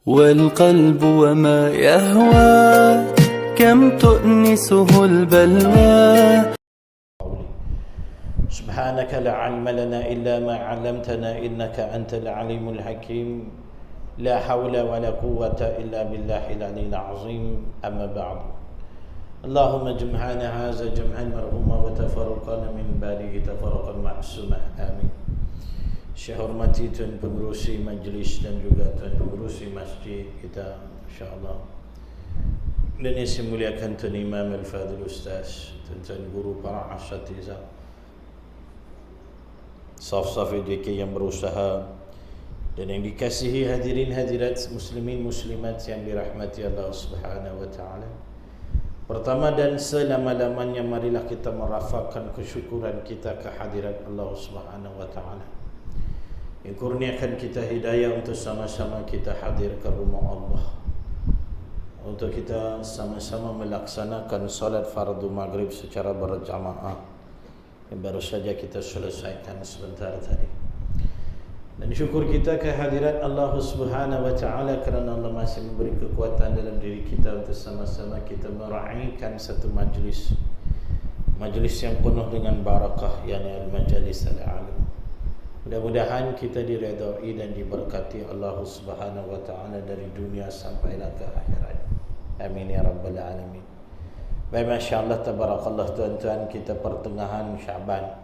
والقلب وما يهوى كم تؤنسه البلوى. سبحانك لا علم لنا إلا ما علمتنا إنك أنت العليم الحكيم. لا حول ولا قوة إلا بالله العلي العظيم. أما بعد. اللهم اجمعنا هذا جمعا مرحوما وتفرقنا من بعده تفرقا معصوما. آمين. Saya hormati tuan pengerusi majlis dan juga tuan pengerusi masjid kita, insya-Allah. Dan yang saya muliakan tuan Imam Al-Fadhil Ustaz, tuan guru para asatidzah, saf-saf DK yang berusaha, dan yang dikasihi hadirin hadirat muslimin muslimat yang dirahmati Allah Subhanahu wa taala. Pertama dan selama-lamanya marilah kita merafaqkan kesyukuran kita kehadirat Allah Subhanahu wa taala yang kurniakan kita hidayah untuk sama-sama kita hadir ke rumah Allah, untuk kita sama-sama melaksanakan salat fardu maghrib secara berjamaah yang baru saja kita selesaikan sebentar tadi. Dan syukur kita kehadirat Allah Subhanahu wa taala kerana Allah masih memberi kekuatan dalam diri kita untuk sama-sama kita meraihkan satu majlis yang penuh dengan barakah, yakni al-majalis al-alim. Mudah-mudahan kita diredai dan diberkati Allah Subhanahu wa taala dari dunia sampailah ke akhirat. Amin ya rabbal alamin. Baik, masya-Allah tabarakallah tuan-tuan, kita pertengahan Syaban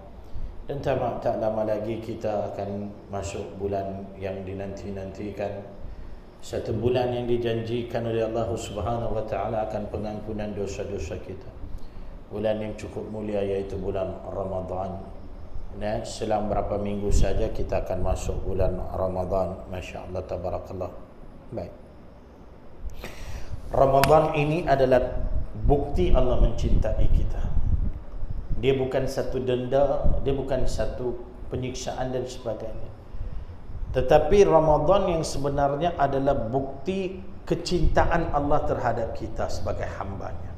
dan tak lama lagi kita akan masuk bulan yang dinanti-nantikan, satu bulan yang dijanjikan oleh Allah Subhanahu wa taala akan pengampunan dosa-dosa kita. Bulan yang cukup mulia, yaitu bulan Ramadan. Nah, selang berapa minggu saja kita akan masuk bulan Ramadan. Masya Allah tabarakallah. Baik, Ramadan ini adalah bukti Allah mencintai kita. Dia bukan satu denda, dia bukan satu penyiksaan dan sebagainya. Tetapi Ramadan yang sebenarnya adalah bukti kecintaan Allah terhadap kita sebagai hambanya.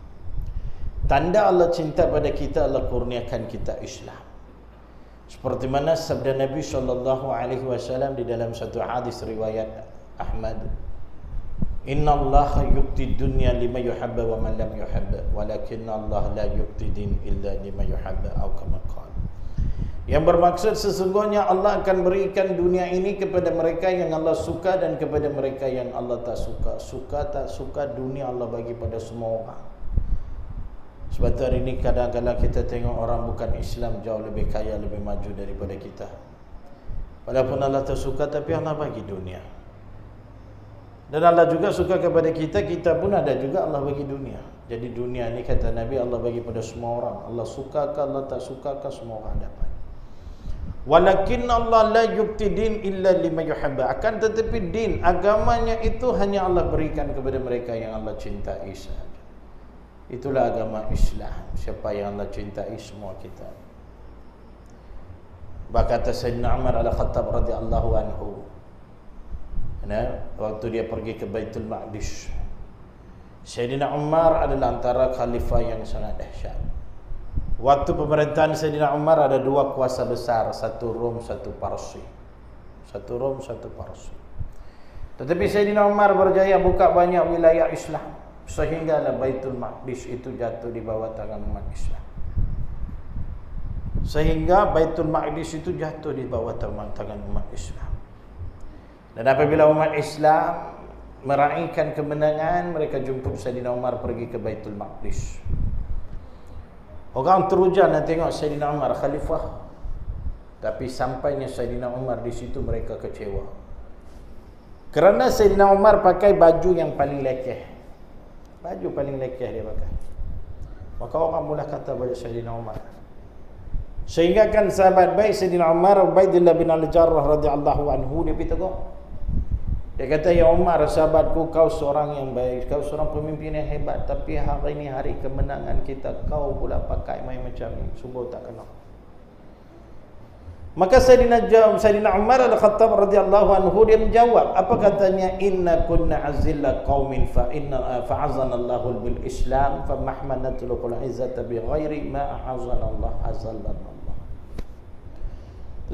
Tanda Allah cinta pada kita, Allah kurniakan kita Islam. Seperti mana sabda Nabi SAW di dalam satu hadis riwayat Ahmad, Inna Allah yukti dunya lima yuhabba wa man lam yuhabba, walakinna Allah la yukti din illa lima yuhabba, atau kama qala. Yang bermaksud sesungguhnya Allah akan berikan dunia ini kepada mereka yang Allah suka dan kepada mereka yang Allah tak suka. Suka tak suka, dunia Allah bagi pada semua orang. Sebab tu hari ini kadang-kadang kita tengok orang bukan Islam jauh lebih kaya, lebih maju daripada kita. Walaupun Allah tak suka, tapi Allah bagi dunia. Dan Allah juga suka kepada kita, kita pun ada juga Allah bagi dunia. Jadi dunia ni kata Nabi Allah bagi pada semua orang. Allah sukakah, Allah tak sukakah, semua orang dapat. Walakin Allah la yukti din illa lima yuhabba. Akan tetapi din, agamanya itu hanya Allah berikan kepada mereka yang Allah cintai sahaja. Itulah agama Islam. Siapa yang Allah cintai, semua kita. Berkata Sayyidina Umar al-Khattab radhiyallahu anhu, waktu dia pergi ke Baitul Maqdis. Sayyidina Umar adalah antara khalifah yang sangat dahsyat. Waktu pemerintahan Sayyidina Umar ada dua kuasa besar, satu Rom, satu Parsi. Satu Rom, satu Parsi. Tetapi Sayyidina Umar berjaya buka banyak wilayah Islam, sehinggalah Baitul Maqdis itu jatuh di bawah tangan umat Islam. Sehingga Baitul Maqdis itu jatuh di bawah tangan umat Islam. Dan apabila umat Islam meraihkan kemenangan, mereka jemput Sayyidina Umar pergi ke Baitul Maqdis. Orang teruja nak tengok Sayyidina Umar khalifah. Tapi sampainya Sayyidina Umar di situ, mereka kecewa. Kerana Sayyidina Umar pakai baju yang paling lekeh. Baju paling lekeh dia pakai. Maka orang mula kata pada Sayyidina Umar. Sehingga kan sahabat baik Sayyidina Umar, Ubaidillah bin Al-Jarrah radhiyallahu anhu, dia pergi tegur. Dia kata, ya Umar, sahabatku, kau seorang yang baik, kau seorang pemimpin yang hebat, tapi hari ini hari kemenangan kita, kau pula pakai main macam ni, sungguh tak kena. Maka Sayyidina Umar al-Khattab radhiyallahu anhu dia menjawab, apa katanya? Inna kunna azilla qaumin fa'azana Allahu bil Islam fa mahmanatul izzata bi ghairi ma ahazana Allah azallana Allah.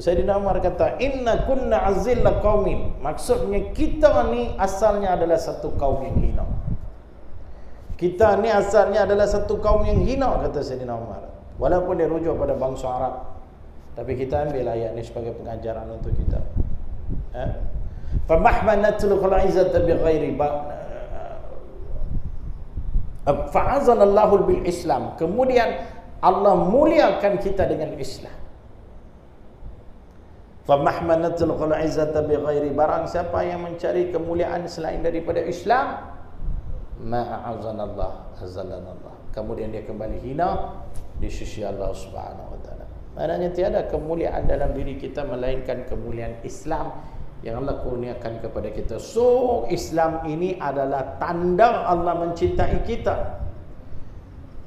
Sayyidina Umar kata, inna kunna azilla qaumin. Maksudnya kita ni asalnya adalah satu kaum yang hina. Kita ni asalnya adalah satu kaum yang hina, kata Sayyidina Umar. Walaupun dia rujuk pada bangsa Arab, tapi kita ambil ayat ni sebagai pengajaran untuk kita. Famahmanatul izzata bighairi fa'azanallahu bil Islam. Kemudian Allah muliakan kita dengan Islam. Famahmanatul izzata bighairi, barang siapa yang mencari kemuliaan selain daripada Islam, ma'azanallah azalanallah, kemudian dia kembali hina di sisi Allah Subhanahu wa taala. Maknanya tiada kemuliaan dalam diri kita melainkan kemuliaan Islam yang Allah kurniakan kepada kita. So Islam ini adalah tanda Allah mencintai kita.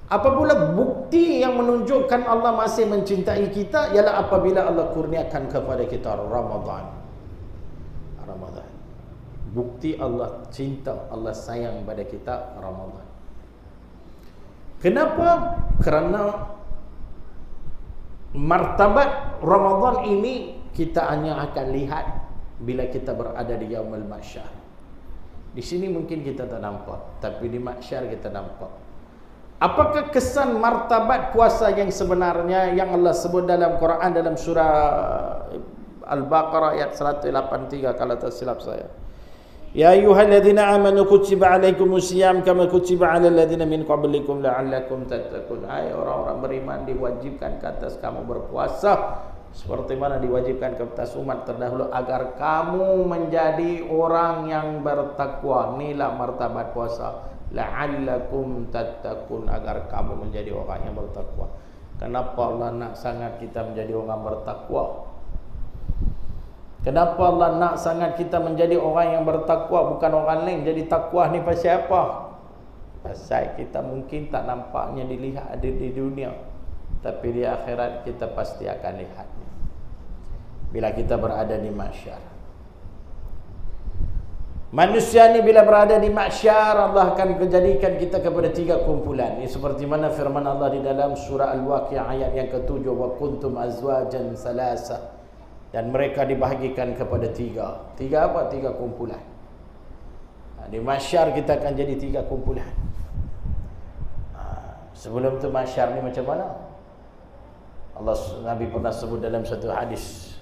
Apa pula bukti yang menunjukkan Allah masih mencintai kita? Ialah apabila Allah kurniakan kepada kita Ramadan. Bukti Allah cinta, Allah sayang pada kita, Ramadan. Kenapa? Kerana martabat Ramadan ini kita hanya akan lihat bila kita berada di yaumul mahsyar. Di sini mungkin kita tak nampak, tapi di mahsyar kita nampak. Apakah kesan martabat puasa yang sebenarnya yang Allah sebut dalam Quran, dalam surah Al-Baqarah ayat 183 kalau tak silap saya. Ya ayyuhalladzina amanu kutiba alaikumusiyam kama kutiba alal ladzina min qablikum la'allakum tattaqun. Hai orang-orang beriman, diwajibkan ke atas kamu berpuasa seperti mana diwajibkan ke atas umat terdahulu agar kamu menjadi orang yang bertakwa. Inilah martabat puasa. La'allakum tattaqun, agar kamu menjadi orang yang bertakwa. Kenapa Allah nak sangat kita menjadi orang bertakwa? Kenapa Allah nak sangat kita menjadi orang yang bertakwa, bukan orang lain? Jadi takwa ni pasal apa? Pasal kita mungkin tak nampaknya dilihat ada di dunia, tapi di akhirat kita pasti akan lihatnya bila kita berada di mahsyar. Manusia ni bila berada di mahsyar, Allah akan menjadikan kita kepada tiga kumpulan. Ini seperti mana firman Allah di dalam surah Al-Waqi'ah ayat yang ke-7, wa kuntum azwajan salasa. Dan mereka dibahagikan kepada tiga. Tiga apa? Tiga kumpulan. Di mahsyar kita akan jadi tiga kumpulan. Sebelum tu mahsyar ni macam mana? Nabi pernah sebut dalam satu hadis,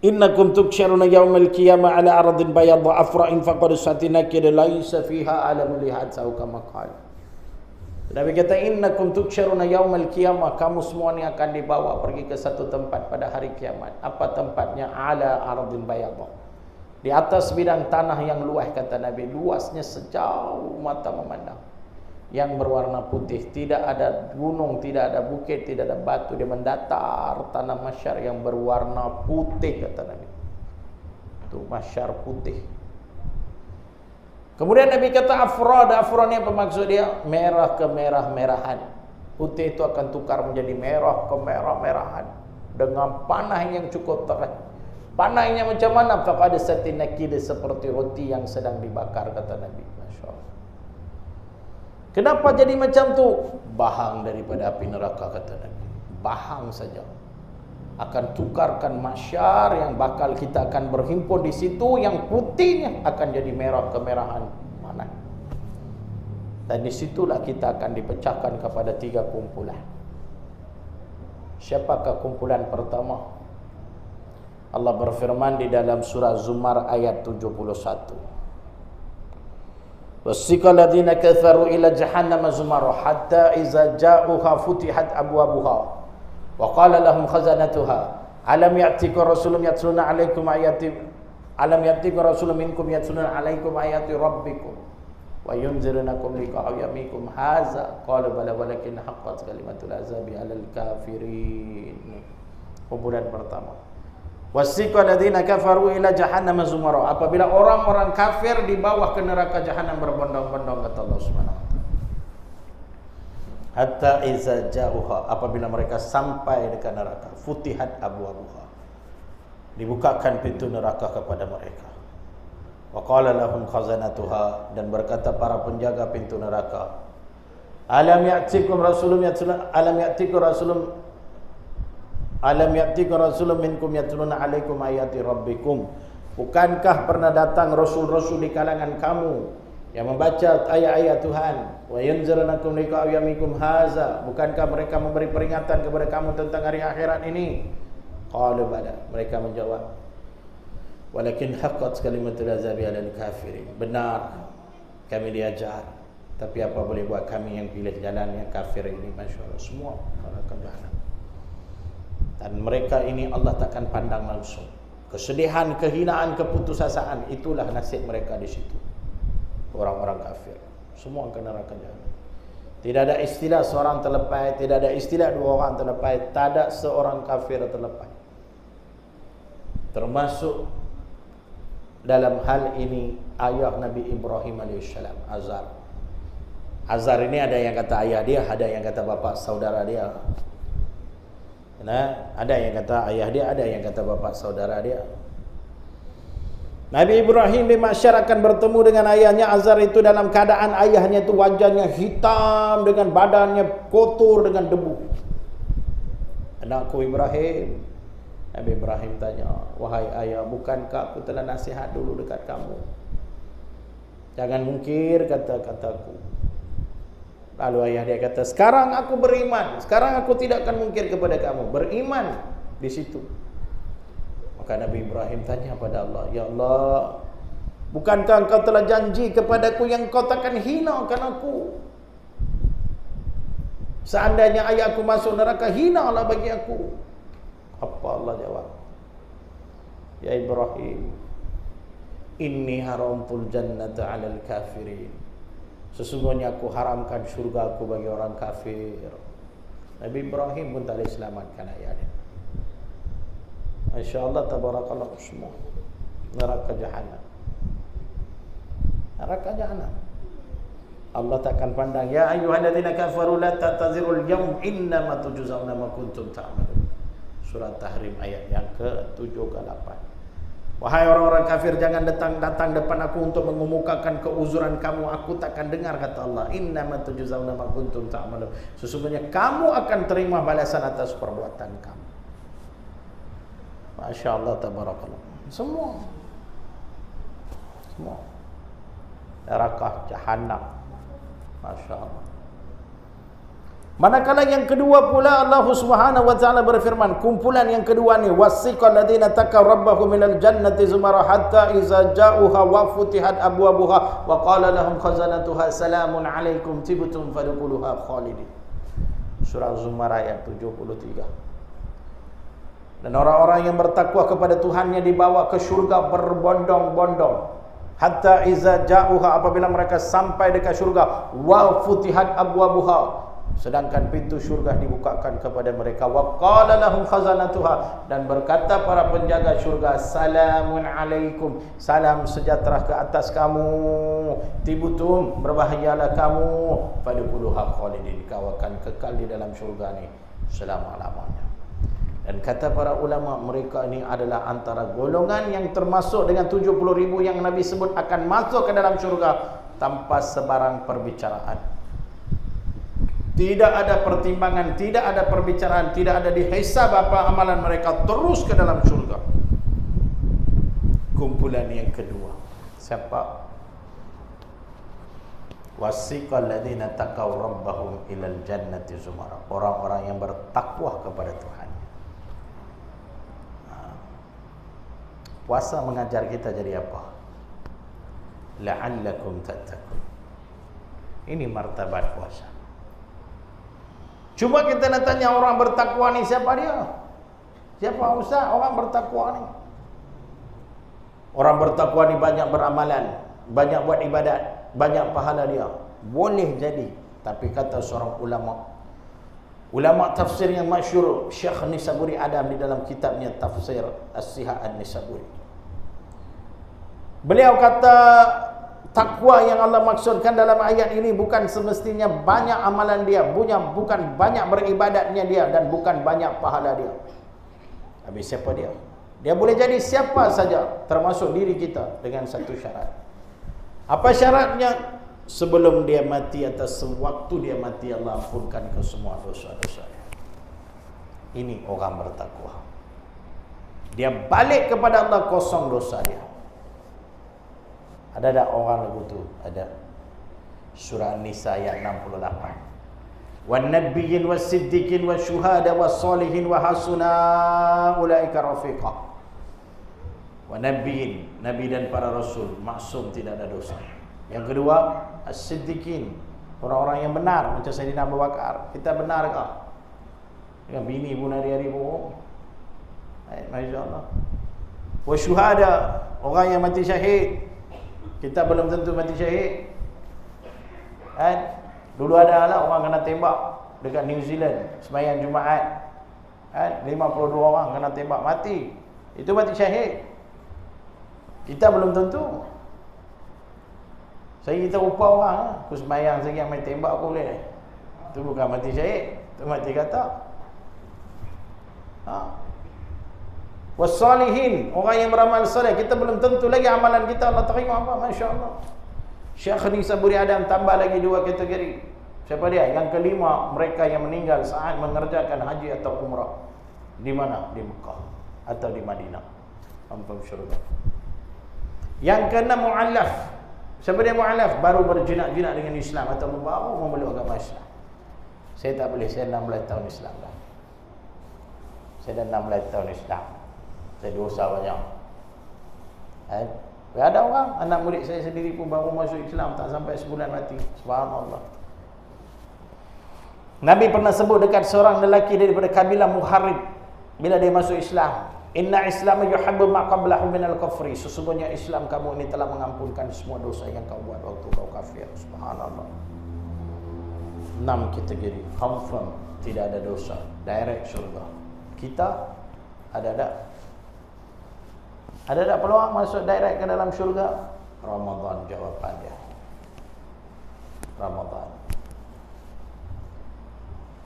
innakum tuksharuna yawmal qiyamah ala ardin bayadha afra'in faqad satinakid laisa fiha alamul lihat sau kama qala. Nabi kata, innakum tuksharuna yaumal qiyamah, kamu semua ni akan dibawa pergi ke satu tempat pada hari kiamat. Apa tempatnya? Ala ardin bayadha, di atas bidang tanah yang luas, kata Nabi, luasnya sejauh mata memandang, yang berwarna putih. Tidak ada gunung, tidak ada bukit, tidak ada batu. Dia mendatar tanah mahsyar yang berwarna putih, kata Nabi. Itu mahsyar putih. Kemudian Nabi kata afrad ni apa maksud dia? Merah ke merah-merahan. Putih itu akan tukar menjadi merah ke merah-merahan dengan panah yang cukup terang. Panahnya macam mana? Faqad satinakid, seperti roti yang sedang dibakar, kata Nabi. Masya-Allah. Kenapa jadi macam tu? Bahang daripada api neraka, kata Nabi. Bahang saja akan tukarkan mahsyar, yang bakal kita akan berhimpun di situ, yang putihnya akan jadi merah kemerahan mana. Dan disitulah kita akan dipecahkan kepada tiga kumpulan. Siapakah kumpulan pertama? Allah berfirman di dalam surah Zumar ayat 71. Wasiqal ladzina kafaru ila jahannam zumara hatta iza ja'uha futihat abwabuha wa qala lahum khazanatuha alam ya'tikum rasulun yatluna 'alaikum ayati alam ya'tikum rasulun minkum yatluna 'alaikum ayati rabbikum wa yunzirunakum liqa'a yawmikum hadza qala bala walakin haqqat kalimatul azabi 'alal kafirin. Kumpulan pertama, wasiqal ladzina kafaru ila jahannam zumara, apabila orang-orang kafir di bawah ke neraka jahanam berbondong-bondong, kata Allah Subhanahu wa taala. Hatta iza ja'uha, apabila mereka sampai dekat neraka, futihat abwabuha, dibukakan pintu neraka kepada mereka. Wa qala lahum khazanatuha, dan berkata para penjaga pintu neraka, alam ya'tikum rasulun yatluna alam ya'tikum rasulun Alam ya'tikum rasulun minkum yatluna 'alaikum ayati rabbikum. Bukankah pernah datang rasul-rasul di kalangan kamu yang membaca ayat-ayat Tuhan? Wa yanzirunakum liqa'a yawmikum haza. Bukankah mereka memberi peringatan kepada kamu tentang hari akhirat ini? Qalu bala. Mereka menjawab, walakin haqqat kalimatul azabi 'alal kafirin. Benar kami diajar, tapi apa boleh buat, kami yang pilih jalan yang kafir ini, masyaallah, semua neraka jahanam. Dan mereka ini Allah takkan pandang langsung. Kesedihan, kehinaan, keputusasaan, itulah nasib mereka di situ. Orang-orang kafir semua akan neraka jahanam. Tidak ada istilah seorang terlepas, tidak ada istilah dua orang terlepas, tak ada seorang kafir terlepas. Termasuk dalam hal ini ayah Nabi Ibrahim alaihissalam, Azar. Azar ini ada yang kata ayah dia, ada yang kata bapa saudara dia. Nah, ada yang kata ayah dia, ada yang kata bapa saudara dia. Nabi Ibrahim di mahsyar akan bertemu dengan ayahnya Azar itu dalam keadaan ayahnya itu wajahnya hitam dengan badannya kotor dengan debu. Anakku Ibrahim. Nabi Ibrahim tanya, wahai ayah, bukankah aku telah nasihat dulu dekat kamu? Jangan mungkir kata-kataku. Lalu ayah dia kata, sekarang aku beriman, sekarang aku tidak akan mungkir kepada kamu. Beriman di situ. Maka Nabi Ibrahim tanya pada Allah, ya Allah, bukankah engkau telah janji kepadaku yang kau takkan hinakan aku? Seandainya ayahku masuk neraka, hinalah bagi aku. Apa Allah jawab? Ya Ibrahim, inni haramtul jannata 'alal kafirin. Sesungguhnya aku haramkan syurga aku bagi orang kafir. Nabi Ibrahim pun tak boleh selamatkan ayah dia. Masya-Allah, tabarakallah, semua neraka jahanam. Neraka jahanam. Allah takkan pandang, ya ayyuhalladzina kafaru la ta'tazirul yawm innama tujzauna ma kuntum ta'malun. Surah Tahrim ayat yang ke-7 ke 8. Wahai orang-orang kafir, jangan datang depan aku untuk mengemukakan keuzuran kamu. Aku takkan dengar, kata Allah. Innama tujzauna ma kuntum ta'malun. Sesungguhnya kamu akan terima balasan atas perbuatan kamu. Masya Allah, tabarakallah. Semua neraka jahanam. Masya Allah. Manakala yang kedua pula Allah Subhanahu wa taala berfirman, kumpulan yang kedua ni, wasiqal ladzina taqaw rabbahum minal jannati zumara hatta iza ja'uha wa futihat abwabuha wa qala lahum khazanatuha salamun alaikum tibtum fadkhuluha khalidin. Surah Zumar ayat 73. Dan orang-orang yang bertakwa kepada Tuhannya dibawa ke syurga berbondong-bondong. Hatta iza ja'uha, apabila mereka sampai dekat syurga, wa futihat abwabuha, sedangkan pintu syurga dibukakan kepada mereka. Wa qala lahum khazanatuha, dan berkata para penjaga syurga, salamun alaikum, salam sejahtera ke atas kamu, tibutum, berbahagialah kamu, fadkhuluha khalidin, kau akan kekal di dalam syurga ni selama-lamanya. Dan kata para ulama, mereka ini adalah antara golongan yang termasuk dengan 70.000 yang Nabi sebut akan masuk ke dalam syurga tanpa sebarang perbicaraan. Tidak ada pertimbangan, tidak ada perbicaraan, tidak ada dihisab apa amalan mereka, terus ke dalam syurga. Kumpulan yang kedua, siapa? Wasiqal ladzina taqaw rabbahum ilal jannati zumara. Orang-orang yang bertakwa kepada Tuhan. Puasa mengajar kita jadi apa? La'allakum tattaqun. Ini martabat puasa. Cuba kita nak tanya orang bertakwa ni siapa dia? Siapa Ustaz orang bertakwa ni? Orang bertakwa ni banyak beramalan, banyak buat ibadat, banyak pahala dia. Boleh jadi, tapi kata seorang ulama tafsir yang masyhur, Syekh Nisaburi Adam, di dalam kitabnya Tafsir As-Sihah An-Nisaburi, beliau kata takwa yang Allah maksudkan dalam ayat ini bukan semestinya banyak amalan dia, bukan banyak beribadatnya dia, dan bukan banyak pahala dia. Habis siapa dia? Dia boleh jadi siapa saja, termasuk diri kita, dengan satu syarat. Apa syaratnya? Sebelum dia mati atau sewaktu dia mati, Allah ampunkan ke semua dosa-dosa dia. Ini orang bertakwa. Dia balik kepada Allah, kosong dosa dia. Ada tak orang lagu tu? Ada. Surah An-Nisa ayat 68. Wan nabiyyin was siddiqin was syuhada was salihin wa hasuna ulaika rafiqa. Wan nabiyyin, nabi dan para rasul maksum, tidak ada dosa. Yang kedua, as-siddiqin, orang-orang yang benar, macam Sayyidina Abu Bakar. Kita benarkah? Dengan bini pun hari-hari bohong. Masya-Allah. Wa syuhada, orang yang mati syahid. Kita belum tentu mati syahid. Kan? Dulu ada lah orang kena tembak dekat New Zealand sembahyang Jumaat. Kan? 52 orang kena tembak mati. Itu mati syahid. Kita belum tentu. Saya kita rupa orang, aku sembahyang sekali main tembak aku boleh. Itu bukan mati syahid, itu mati kata. Wassalihin, orang yang beramal soleh. Kita belum tentu lagi amalan kita Allah terima apa. Masya Allah. Syekh Nisaburi Adam tambah lagi 2 kategori. Siapa dia? Yang kelima, mereka yang meninggal saat mengerjakan haji atau umrah. Di mana? Di Mekah atau di Madinah. Ampun syurga. Yang keenam, mu'allaf. Siapa dia mu'allaf? Baru berjinak-jinak dengan Islam atau baru memeluk agama Islam. Saya tak boleh, saya 16 tahun Islam dah. Saya dah 16 tahun Islam. Saya dosa banyak. Ada orang, anak murid saya sendiri pun baru masuk Islam, tak sampai sebulan mati. Subhanallah. Nabi pernah sebut dekat seorang lelaki daripada kabilah Muharrib bila dia masuk Islam, inna Islam yuhibbu ma qablahu minal kufri. Sesungguhnya Islam kamu ini telah mengampunkan semua dosa yang kau buat waktu kau kafir. Subhanallah. 6 kategori confirm tidak ada dosa, direct surga. Kita ada tak peluang masuk direct ke dalam syurga? Ramadan jawapan dia. Ramadan.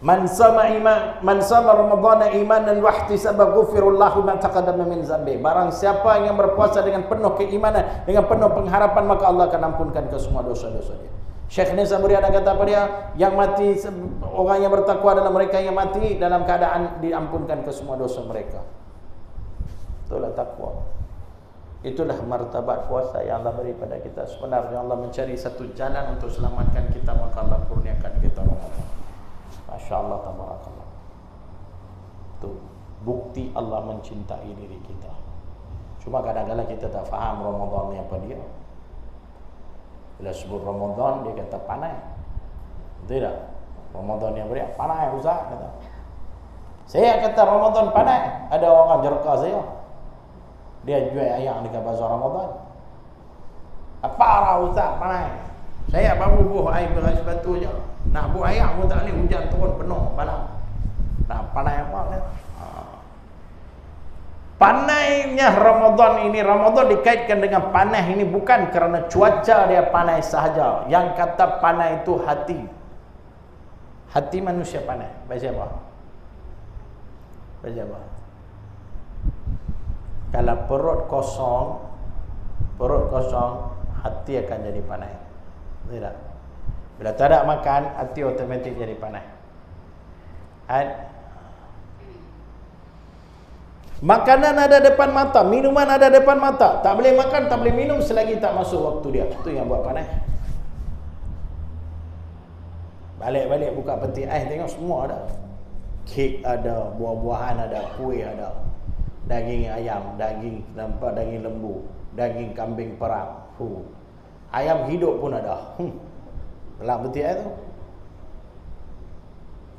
Man sama Ramadan imanan wa ihtisaban ghufirallahu ma taqaddama min zambi. Barang siapa yang berpuasa dengan penuh keimanan, dengan penuh pengharapan, maka Allah akan ampunkan ke semua dosa-dosa dia. Syekh Nisaburi ada kata apa dia? Yang mati, orang yang bertakwa adalah mereka yang mati dalam keadaan diampunkan ke semua dosa mereka. Itulah takwa. Itulah martabat puasa yang Allah beri pada kita. Sebenarnya Allah mencari satu jalan untuk selamatkan kita, maka Allah kurniakan kita Ramadan. Masya Allah, tabarakallah. Itu bukti Allah mencintai diri kita. Cuma kadang-kadang kita tak faham Ramadan ni apa dia. Bila sebut Ramadan, dia kata panai. Betul tak? Ramadan yang beri panai Ustaz kata. Saya kata Ramadan panai. Ada orang jerka saya, dia jual ayam dekat bazar Ramadan. Apa arah Ustaz panai? Saya baru buah air beras batu je. Nak buah ayam pun tak boleh, hujan turun penuh malam. Nak panai apa ni? Panainya Ramadan ini, Ramadan dikaitkan dengan panai ini bukan kerana cuaca dia panai sahaja. Yang kata panai itu hati. Hati manusia panai. Baca apa? Baca apa? Kalau perut kosong, hati akan jadi panai. Tidak. Bila tak ada makan, hati otomatik jadi panai. Makanan ada depan mata, minuman ada depan mata. Tak boleh makan, tak boleh minum selagi tak masuk waktu dia. Itu yang buat panai. Balik-balik buka peti ais, tengok semua ada. Kek ada, buah-buahan ada, kuih ada. Daging ayam, daging nampak, daging lembu, daging kambing perang. Ayam hidup pun ada. Dalam peti ais tu.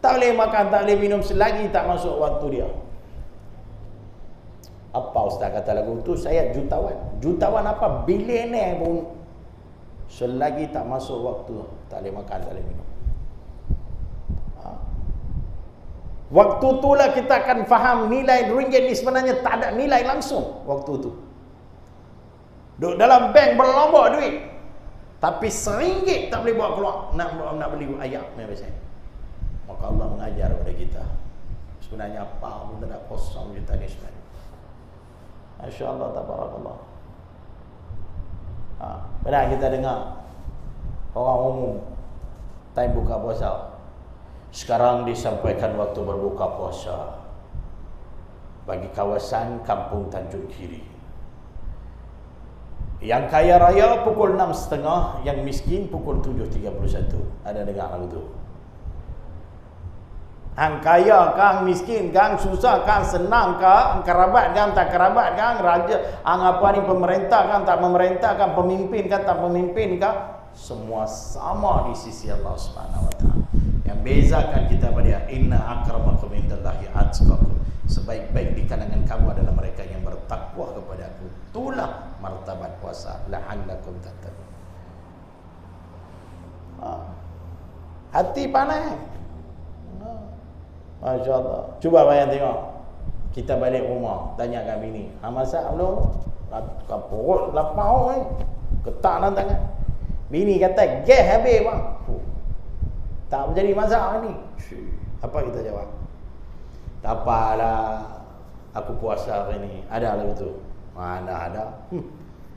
Tak boleh makan, tak boleh minum selagi tak masuk waktu dia. Apa Ustaz kata lagu tu? Saya jutawan. Jutawan apa? Bilioner pun selagi tak masuk waktu tak boleh makan, tak boleh minum. Waktu itulah kita akan faham nilai ringgit ni sebenarnya tak ada nilai langsung waktu tu. Duduk dalam bank berlombok duit, tapi RM1 tak boleh bawa keluar nak beli ayam biasa. Maka Allah mengajar kepada kita sebenarnya apa pun tak ada kosong kita ni sebenarnya. Masya Allah, tabarakallah. Benar kita dengar orang umum time buka puasa. Sekarang disampaikan waktu berbuka puasa. bagi kawasan Kampung Tanjung Kiri. Yang kaya raya pukul 6.30, yang miskin pukul 7.31. Ada dengar lagu tu? Hang kaya kang miskin kang susah kang senang kang kerabat kang tak kerabat kang raja hang apa ni pemerintah kang tak pemerintah kang pemimpin kang tak pemimpin kang, semua sama di sisi Allah Subhanahu wa taala. Yang bezakan kita pada inna akramakum indallahi atqakum. Sebaik-baik di kalangan kamu adalah mereka yang bertakwa kepada Aku. Itulah martabat puasa. La'allakum tattaqun. Hati panas. Masya Allah. Cuba bayang tengok. Kita balik rumah, tanya kat bini, masak belum? Perut lapar ni. Ketak dalam tangan. Bini kata, gas habis bang. Tak jadi masak ni. Apa kita jawab? Tak apalah, aku puasa hari ni. Ada lah betul. Mana ada?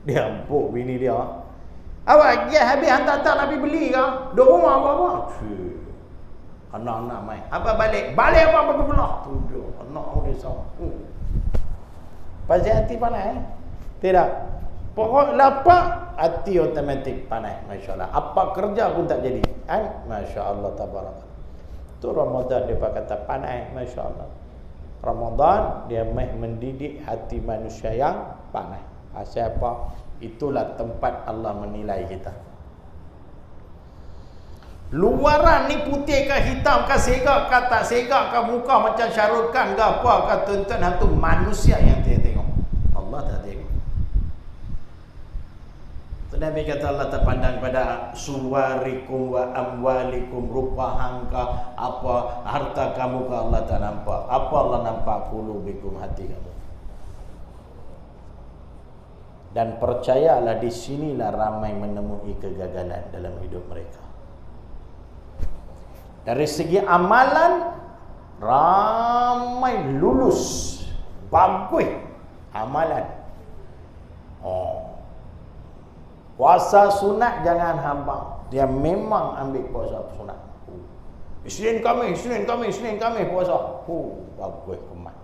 Dia empuk bini dia. Awak gas habis hantar-hantar Nabi beli ke? Duk rumah apa-apa? Anak-anak main. Apa balik? Balik apa belah? Tujuh. Anak dia sama. Pasal hati panas Tidak. Pokok lapar, hati otomatik panas. Masya Allah. Apa kerja pun tak jadi. Masya Allah tabarak. Itu Ramadan dia kata panas. Masya Allah. Ramadan dia mendidik hati manusia yang panas. Pasal apa? Itulah tempat Allah menilai kita. Luaran ni putih ke hitam ke segak ke tak segak ke muka macam Syahrul Khan ke apa ke tuan-tuan, itu manusia yang dia tengok. Allah tak tengok. Nabi kata Allah tak pandang pada suwarikum wa amwalikum, rupa hangka apa harta kamu ke Allah tak nampak. Apa Allah nampak? Qulubikum, hati kamu. Dan percayalah di sinilah ramai menemui kegagalan dalam hidup mereka. Dari segi amalan, ramai lulus, bagus amalan. Puasa sunat jangan hambang. Dia memang ambil puasa sunat. Isnin kami puasa. Bagus kumat.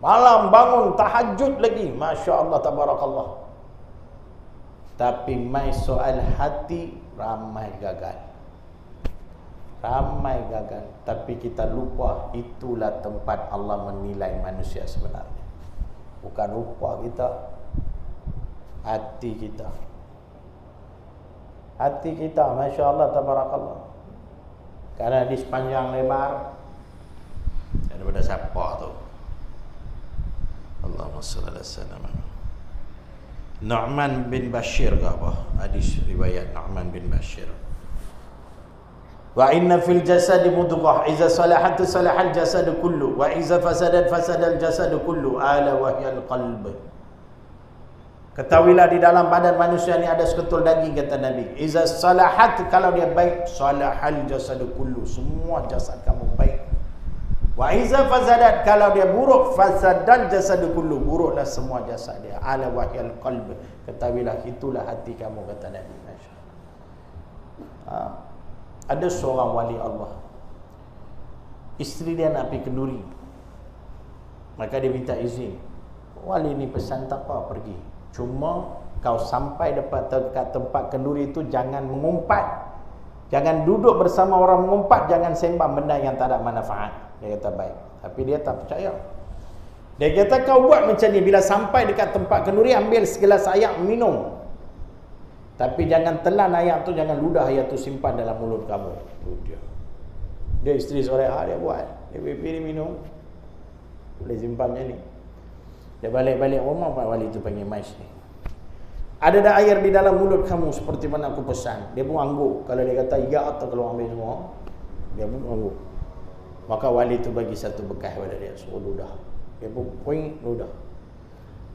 Malam bangun tahajud lagi. Masya Allah tabarakallah. Tapi mai soal hati, ramai gagal. Ramai gagal. Tapi kita lupa itulah tempat Allah menilai manusia sebenarnya. Bukan rupa kita, hati kita. Hati kita, Masya Allah tabarakallah. Karena di sepanjang lebar, daripada siapa tu? Allahumma salli ala sayyidina Nu'man bin Bashir ke apa? Hadis riwayat Nu'man bin Bashir. Wa inna fil jasadi mudghah idza salahat salahal jasad kullu wa idza fasadat fasadal jasad kullu ala wahyal qalb. Ketahuilah di dalam badan manusia ni ada seketul daging, kata Nabi. Idza salahat, kalau dia baik, salahal jasad kullu, semua jasad kamu baik. Wa idza fasadat, kalau dia buruk, fasadal jasad kullu, buruklah semua jasad dia. Ala wahyal qalb. Ketahuilah itulah hati kamu, kata Nabi. Masya-Allah. Ada seorang wali Allah, isteri dia nak pergi kenduri, maka dia minta izin. Wali ni pesan, tak apa, pergi. Cuma kau sampai dekat tempat kenduri itu jangan mengumpat, jangan duduk bersama orang mengumpat, jangan sembang benda yang tak ada manfaat. Dia kata baik. Tapi dia tak percaya. Dia kata kau buat macam ni, bila sampai dekat tempat kenduri, ambil segelas air minum. Tapi jangan telan air tu, jangan ludah air tu, simpan dalam mulut kamu. Dia isteri soleha, dia buat. Dia pergi minum. Boleh simpan macam ni. Dia balik-balik rumah, Pak Wali tu panggil mais ni. Ada dah air di dalam mulut kamu seperti mana aku pesan. Dia pun angguk. Kalau dia kata ya atau kalau ambil semua, dia pun angguk. Maka wali tu bagi satu bekas pada dia, suruh ludah. Dia pun poing ludah.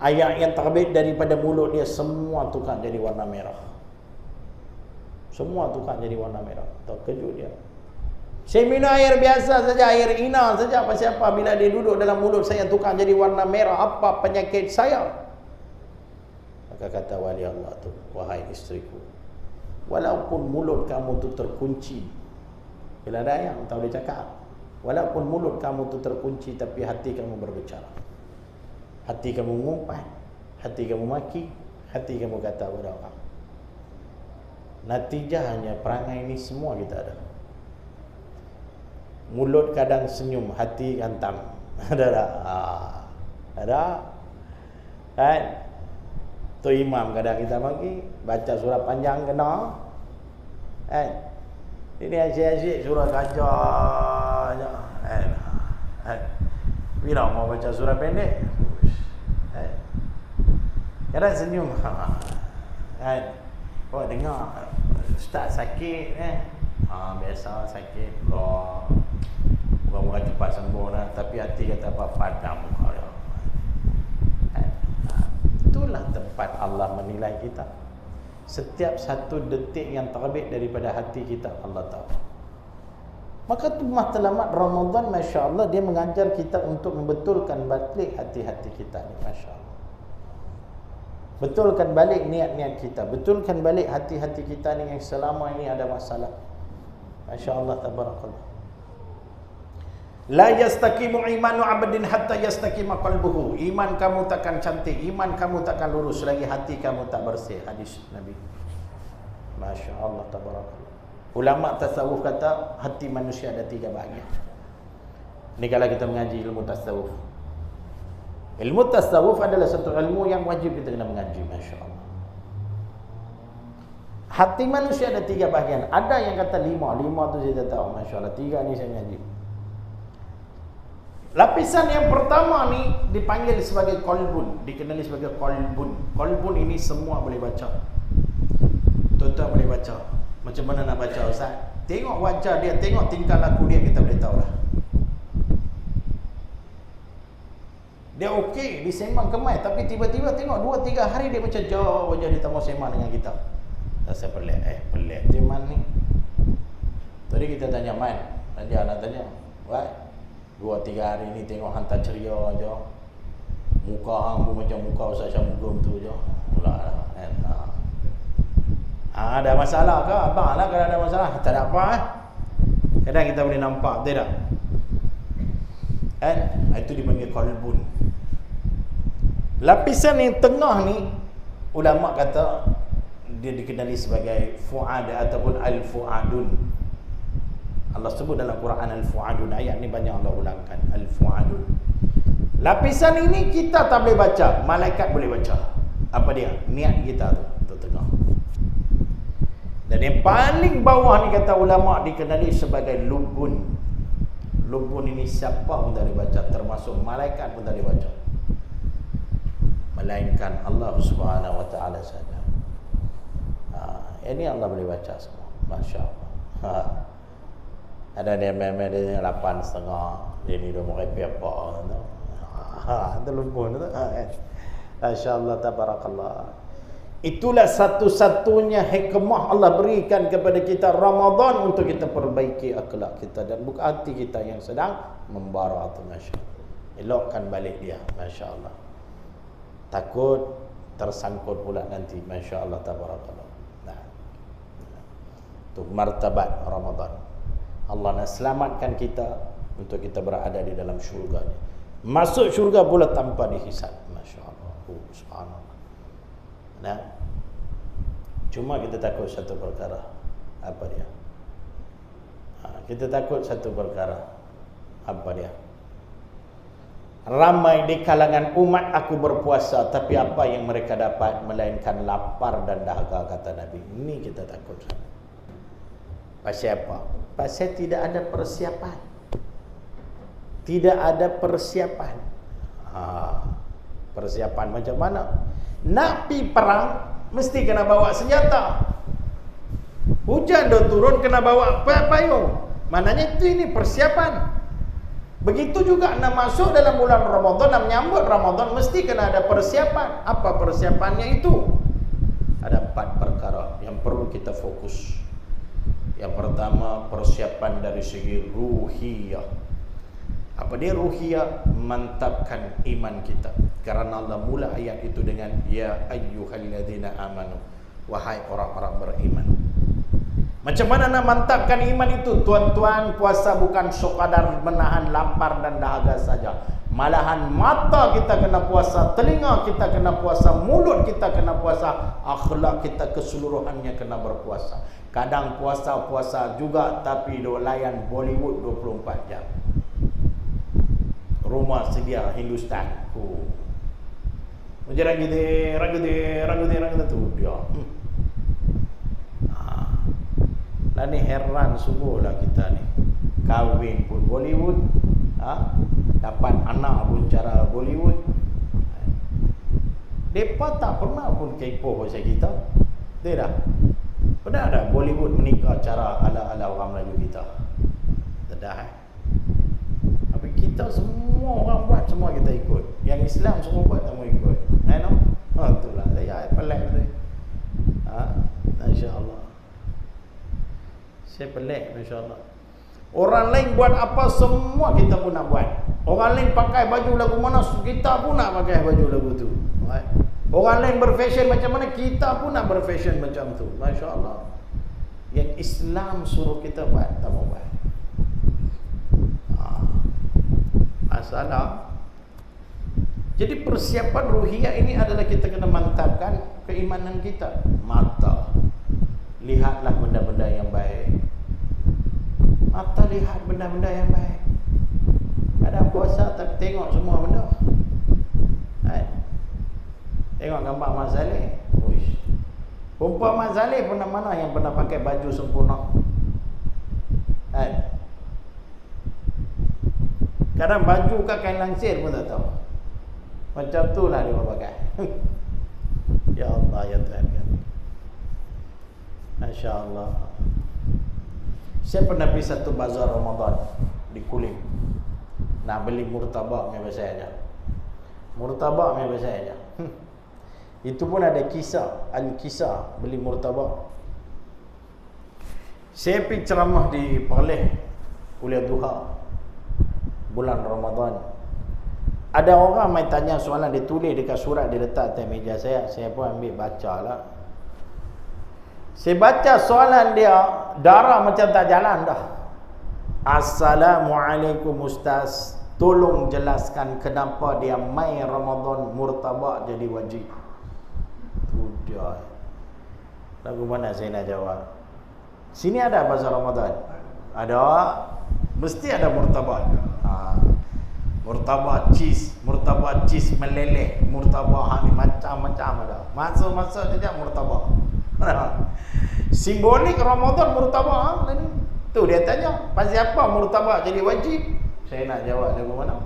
Air yang terbit daripada mulut dia semua tukar jadi warna merah. Semua tukar jadi warna merah. Terkejut dia. Saya minum air biasa saja, air ina saja. Pasal apa? Bila dia duduk dalam mulut saya tukar jadi warna merah, apa penyakit saya? Maka kata wali Allah tu, wahai isteriku, walaupun mulut kamu tu terkunci, bila ada yang tahu dia cakap, walaupun mulut kamu tu terkunci tapi hati kamu berbicara. Hati kamu mengumpat, hati kamu maki, hati kamu kata kepada orang. Natijahnya perangai ini semua kita ada. Mulut kadang senyum, hati hantam. Ada tak? Ada. Kan? Tu imam kadang kita bagi baca surah panjang kena. Kan? Ini asyik-asyik surah gajah je. Kan? Bila mau baca surah pendek, kan? Kadang senyum. Kan? Oh dengar ustaz sakit biasa sakit. Bukan cepat sembuh lah, tapi hati kata apa padam kau ya. Itulah tempat Allah menilai kita. Setiap satu detik yang terbit daripada hati kita Allah tahu. Maka tu matlamat Ramadan, Masya Allah, dia mengajar kita untuk membetulkan balik hati-hati kita ni, Masya Allah. Betulkan balik niat-niat kita, betulkan balik hati-hati kita ni yang selama ini ada masalah. Masya Allah, tabarakallah. La yastaqimu imanu abdin hatta yastaqima qalbuhu. Iman kamu takkan cantik, iman kamu takkan lurus lagi hati kamu tak bersih. Hadis Nabi. Masya Allah, tabarakallah. Ulama tasawuf kata hati manusia ada 3 bahagian. Ini kalau kita mengaji ilmu tasawuf. Ilmu tasawuf adalah satu ilmu yang wajib kita kena mengaji, Masya Allah. Hati manusia ada 3 bahagian. Ada yang kata 5 tu saya tak tahu, Masya Allah. 3 ni saya mengaji. Lapisan yang pertama ni dipanggil sebagai qalbun, dikenali sebagai qalbun. Qalbun ini semua boleh baca. Tuan-tuan boleh baca. Macam mana nak baca, Ustaz? Tengok wajah dia, tengok tingkah laku dia, kita boleh tahu lah. Dia okey, disembang kemai, tapi tiba-tiba tengok 2-3 hari dia macam jauh wajah dia tak mau sembang dengan kita. Rasa pelik, pelik teman ni. Tadi kita tanya Man, dia nak tanya, "Wah, 2-3 hari ni tengok hantar ceria aja. Muka hang pun macam muka Ustaz Syamugum tu je." Mula kan. Ada masalah ke? Abang lah kalau ada masalah. Tak ada apa Kadang kita boleh nampak, tidak? Kan? Itu dipanggil qalbun. Lapisan yang tengah ni ulama kata dia dikenali sebagai fuad ataupun al-fuadun. Allah sebut dalam Quran al-fuadun. Ayat ni banyak Allah ulangkan, al-fuadun. Lapisan ini kita tak boleh baca, malaikat boleh baca. Apa dia? Niat kita tu tengah. Dan yang paling bawah ni kata ulama dikenali sebagai lubun. Lubun ini siapa pun tak boleh baca, termasuk malaikat pun tak boleh baca, melainkan Allah Subhanahu Wa Taala saja. Ini Allah boleh baca semua, Masya Allah. Ada dia memang dia 8.5, dia ni dah mau repair apa tu. Ada lubun tu. Masya Allah, tabarakallah. Itulah satu-satunya hikmah Allah berikan kepada kita Ramadan untuk kita perbaiki akhlak kita dan buka hati kita yang sedang membara tu, Masya Allah. Elokkan balik dia, Masya Allah. Takut tersangkut pula nanti, Masya Allah, tabarakallah. Nah, itu martabat Ramadan. Allah nak selamatkan kita untuk kita berada di dalam syurga ni. Masuk syurga pula tanpa dihisab, Masya Allah. Subhanallah. Nah, cuma kita takut satu perkara. Apa dia? Kita takut satu perkara. Apa dia? Ramai di kalangan umat aku berpuasa, tapi apa yang mereka dapat melainkan lapar dan dahaga, kata Nabi. Ini kita takut. Pasal apa? Pasal tidak ada persiapan. Tidak ada persiapan. Persiapan macam mana? Nak pi perang mesti kena bawa senjata. Hujan dah turun kena bawa payung. Maknanya itu ini persiapan. Begitu juga nak masuk dalam bulan Ramadan, nak menyambut Ramadan, mesti kena ada persiapan. Apa persiapannya itu? Ada 4 perkara yang perlu kita fokus. Yang pertama, persiapan dari segi ruhiyah. Apa dia ruhiyah? Mantapkan iman kita. Karena Allah mula ayat itu dengan ya ayyuhalladzina amanu, wahai orang-orang beriman. Macam mana nak mantapkan iman itu? Tuan-tuan, puasa bukan sekadar menahan lapar dan dahaga saja. Malahan mata kita kena puasa, telinga kita kena puasa, mulut kita kena puasa, akhlak kita keseluruhannya kena berpuasa. Kadang puasa-puasa juga tapi duk layan Bollywood 24 jam. Rumah sedia Hindustan. Macam ragde tu dia. Lah ni heran sungguhlah kita ni. Kahwin pun Bollywood, dapat anak pun cara Bollywood. Depa tak pernah pun kepo pasal kita. Tidak. Pernah ada Bollywood menikah cara ala-ala orang Melayu kita? Tidak. Tapi kita semua orang buat, semua kita ikut. Yang Islam semua buat, semua ikut. Itulah saya pelik tu. Masya-Allah. Saya pelik, masya-Allah. Orang lain buat apa, semua kita pun nak buat. Orang lain pakai baju lagu mana, kita pun nak pakai baju lagu tu. Orang lain berfashion macam mana, kita pun nak berfashion macam tu. Masya Allah. Yang Islam suruh kita buat, tak mau buat. Masalah. Jadi persiapan ruhiyah ini adalah kita kena mantapkan keimanan kita. Mata, lihatlah benda-benda yang baik. Mata lihat benda-benda yang baik. Kadang puasa tak tengok semua benda. Tengok gambar Mak Saleh. Perempuan Mak Saleh pernah mana yang pernah pakai baju sempurna? Kadang baju ke kain langsir pun tak tahu. Macam tu lah dia pakai. Ya Allah, ya Tuhan kami. Masya Allah. Saya pernah pergi satu bazar Ramadan di Kulim. Nak beli murtabak ni bahasa aja. Murtabak ni bahasa aja. Itu pun ada kisah, al-kisah beli murtabak. Saya pergi ceramah di Perleh kuliah duha bulan Ramadan. Ada orang mai tanya soalan, dia tulis dekat surat, dia letak atas meja saya. Saya pun ambil bacalah. Saya baca soalan dia, darah macam tak jalan dah. Assalamualaikum Ustaz, tolong jelaskan kenapa dia mai Ramadan murtabak jadi wajib. Tu dia. Lagu mana saya nak jawab? Sini ada bahasa Ramadan? Ada. Mesti ada murtabak. Murtabak cheese meleleh, murtabak ni macam-macam ada. Masuk-masuk saja murtabak. Simbolik Ramadan murtabak ni. Tu dia tanya, pasal apa murtabak jadi wajib? Saya nak jawab lagu mana?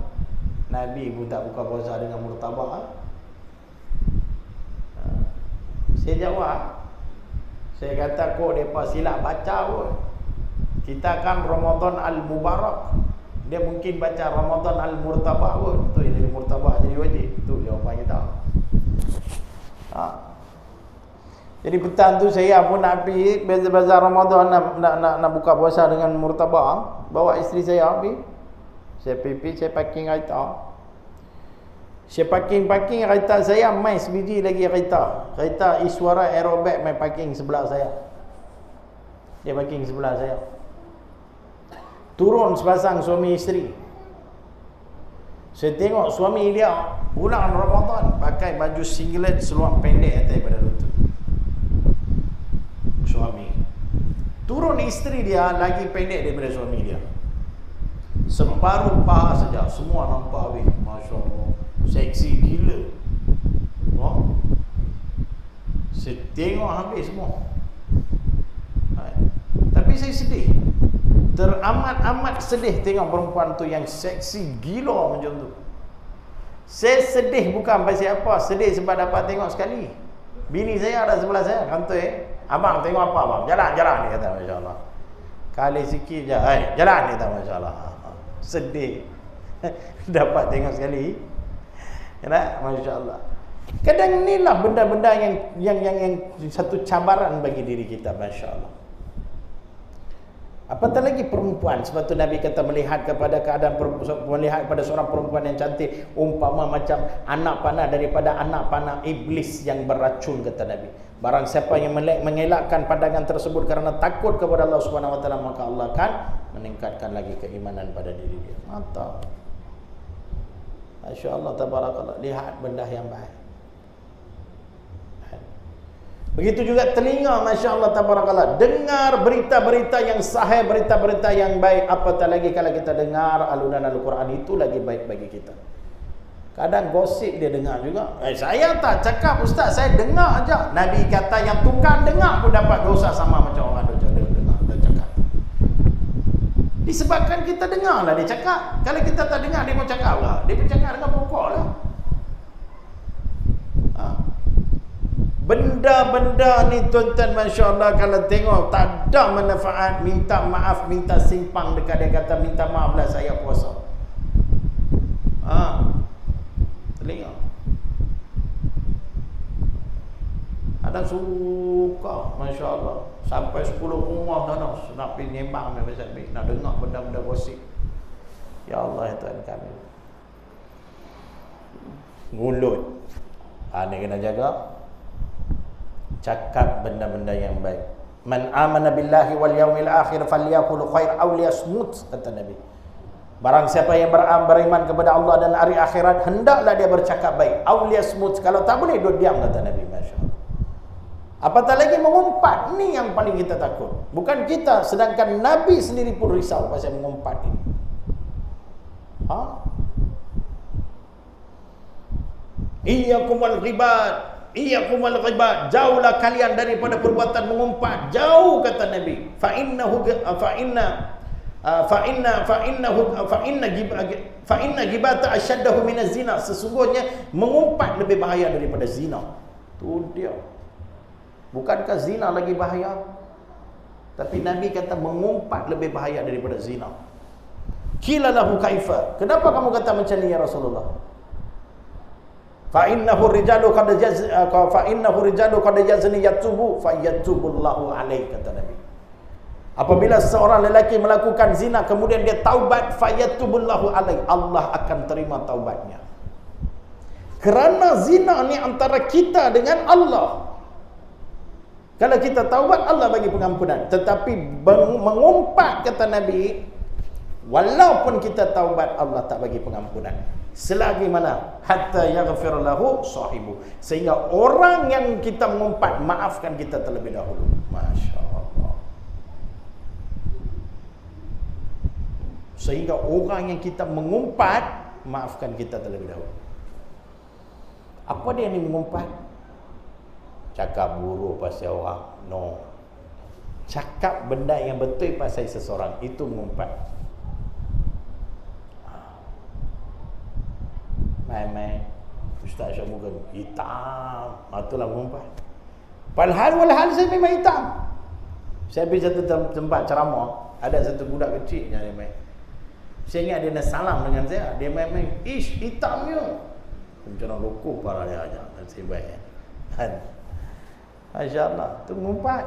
Nabi pun tak buka puasa dengan murtabak. Saya jawab. Saya kata kau depa silap baca pun. Kita kan Ramadan al-Mubarak. Dia mungkin baca Ramadan al-Murtabak pun. Tu yang jadi murtabak jadi wajib. Tu jawapan kita. Jadi petang tu saya pun nak pergi bazar Ramadan, nak buka puasa dengan murtabak. Bawa isteri saya pergi. Saya pergi, saya parking kereta. Saya parking kereta saya, mai sebiji lagi kereta. Kereta Iswara Aerobac mai parking sebelah saya. Dia parking sebelah saya. Turun sepasang suami isteri. Saya tengok suami dia bulan Ramadan pakai baju singlet seluar pendek atas pada lutut. Suami. Turun isteri dia lagi pendek daripada suami dia. Separuh paha saja, semua nampak weh, masya-Allah. Seksi gila. Saya tengok habis semua. Tapi saya sedih. Teramat-amat sedih tengok perempuan tu yang seksi gila macam tu. Saya sedih bukan pasal apa, sedih sebab dapat tengok sekali. Bini saya ada sebelah saya, kantoi. Abang tengok apa abang? Jalan ni kata, masya-Allah. Kali sikit je, jalan ni kata, masya-Allah. Sedih. Dapat tengok sekali. Ya, masya-Allah. Kadang inilah benda-benda yang satu cabaran bagi diri kita, masya-Allah. Apatah lagi perempuan. Sebab tu Nabi kata melihat kepada melihat pada seorang perempuan yang cantik umpama macam anak panah daripada anak panah iblis yang beracun, kata Nabi. Barang siapa yang mengelakkan pandangan tersebut kerana takut kepada Allah Subhanahu Wa Taala, maka Allah akan meningkatkan lagi keimanan pada diri dia. Mata. Masya Allah, tabarakallah. Lihat benda yang baik. Begitu juga telinga, Masya Allah, tabarakallah. Dengar berita-berita yang sahih, berita-berita yang baik. Apatah lagi kalau kita dengar alunan Al-Quran, itu lagi baik bagi kita. Kadang gosip dia dengar juga. Saya tak cakap, Ustaz, saya dengar aja. Nabi kata yang tukang dengar pun dapat dosa sama macam orang dia dengar, dia cakap. Disebabkan kita dengar lah dia cakap. Kalau kita tak dengar, dia mau cakap lah. Dia bercakap dengan pokok lah. Benda-benda ni tuan-tuan, Masya Allah, kalau tengok tak ada manfaat, minta maaf, minta simpang dekat dia, kata minta maaf lah saya puasa. Telinga. Ada suka, Masya Allah, sampai 10 rumah dah nak pergi nyembang nak dengar benda-benda gosip. Ya Allah, ya Tuhan kami. Mulut, ni kena jaga. Cakap benda-benda yang baik. Man amana billahi wal yaumil akhir falyaqul khair aw liyasmut, kata Nabi. Barang siapa yang beriman kepada Allah dan hari akhirat, hendaklah dia bercakap baik. Aw liyasmut, kalau tak boleh duduk diam, kata Nabi. Masya-Allah. Apatah lagi mengumpat, ni yang paling kita takut. Bukan kita, sedangkan Nabi sendiri pun risau pasal mengumpat ini. Iyyakumul ghibat. Iyyakumul ghibat, jauhlah kalian daripada perbuatan mengumpat. Jauh, kata Nabi. Fa inna ghibata ashaddahu minaz zina. Sesungguhnya mengumpat lebih bahaya daripada zina. Tu dia. Bukankah zina lagi bahaya? Tapi Nabi kata mengumpat lebih bahaya daripada zina. Qila lahu kaifa? Kenapa kamu kata macam ni ya Rasulullah? Fa innahu rijalu qad jazni yatubu fa yatubullahu alaihi, kata Nabi. Apabila seorang lelaki melakukan zina kemudian dia taubat, fa yatubullahu alaihi, Allah akan terima taubatnya. Kerana zina ni antara kita dengan Allah. Kalau kita taubat, Allah bagi pengampunan. Tetapi mengumpat, kata Nabi, walaupun kita taubat, Allah tak bagi pengampunan. Selagi mana? Hatta yaghfir lahu sahibu. Sehingga orang yang kita mengumpat, maafkan kita terlebih dahulu. Masya Allah. Sehingga orang yang kita mengumpat, maafkan kita terlebih dahulu. Apa dia ni mengumpat? Cakap buruk pasal orang. No. Cakap benda yang betul pasal seseorang, itu mengumpat. Main-main Ustaz Syamugan hitam, itulah mengumpat. Walhal saya memang hitam. Saya pergi satu tempat ceramah, ada satu budak kecil yang main. Saya ingat dia nak salam dengan saya, dia main-main, ish, hitamnya. Macam orang loko parah dia aja, nasib baik kan. Masya Allah, itu mengumpat.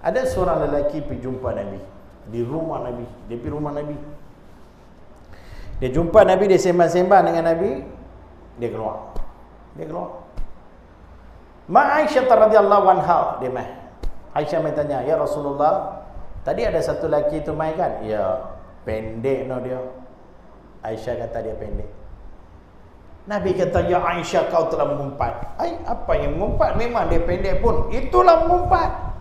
Ada seorang lelaki pergi jumpa Nabi di rumah Nabi. Dia pergi rumah Nabi, dia jumpa Nabi, dia sembang-sembang dengan Nabi, dia keluar. Aisyah radhiyallahu anha, dia mai. Aisyah bertanya, ya Rasulullah, tadi ada satu lelaki tu mai kan? Ya, pendek no dia. Aisyah kata dia pendek. Nabi kata, ya Aisyah, kau telah mengumpat. Apa yang mengumpat? Memang dia pendek pun, itulah mengumpat.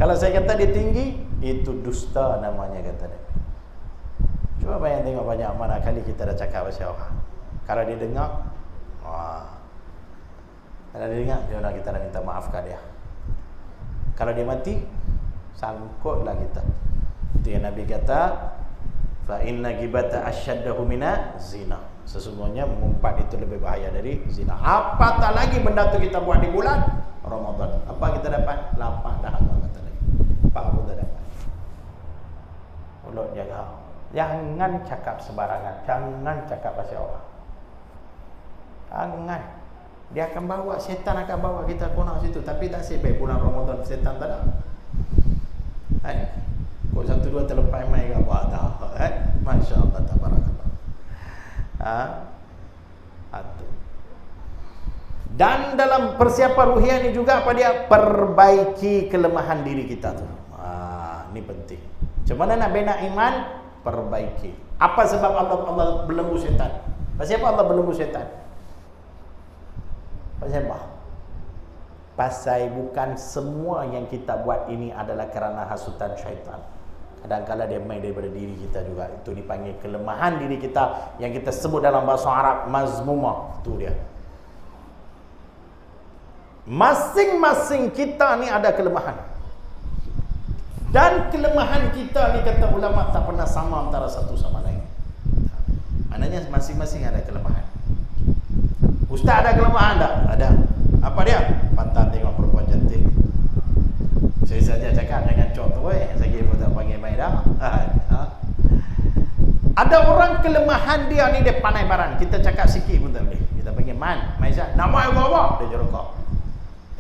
Kalau saya kata dia tinggi, itu dusta namanya, kata dia. Cuba bayang tengok banyak mana kali kita dah cakap pasal orang. Kalau dia dengar, kalau dia dengar, dia nak kita nak minta maafkan dia. Kalau dia mati, sangkutlah kita. Itu yang Nabi kata, fa inna ghibata asyaddahu mina zina. Sesungguhnya mengumpat itu lebih bahaya dari zina. Apatah lagi benda tu kita buat di bulan Ramadan. Apa kita dapat? Lapar dahaga, kata Nabi. Apa pun tak dapat. Mulut jaga. Jangan cakap sembarangan. Jangan cakap pasal orang. Jangan. Dia akan bawa, setan akan bawa kita kena situ. Tapi tak sebab bulan Ramadan setan tak ada. Kok satu dua terlepas main ke apa tak? Masya Allah, tabarakallah. Dan dalam persiapan ruhiyah ni juga apa dia? Perbaiki kelemahan diri kita tu. Ni penting. Macam mana nak bina iman? Perbaiki. Apa sebab Allah belenggu syaitan? Pasal apa Allah belenggu syaitan? Pasal apa? Pasal bukan semua yang kita buat ini adalah kerana hasutan syaitan. Kadang-kadang dia main daripada diri kita juga. Itu dipanggil kelemahan diri kita, yang kita sebut dalam bahasa Arab mazmumah. Itu dia. Masing-masing kita ni ada kelemahan. Dan kelemahan kita ni, kata ulama, tak pernah sama antara satu sama lain. Maknanya masing-masing ada kelemahan. Ustaz ada kelemahan tak? Ada. Apa dia? Pantang tengok perempuan cantik. Saya saja cakap jangan cok tu saya pun tak panggil main dah. Ada orang kelemahan dia ni, dia pandai barang. Kita cakap sikit pun tak boleh. Kita panggil man, Maizat, nama apa? Dia jerokok.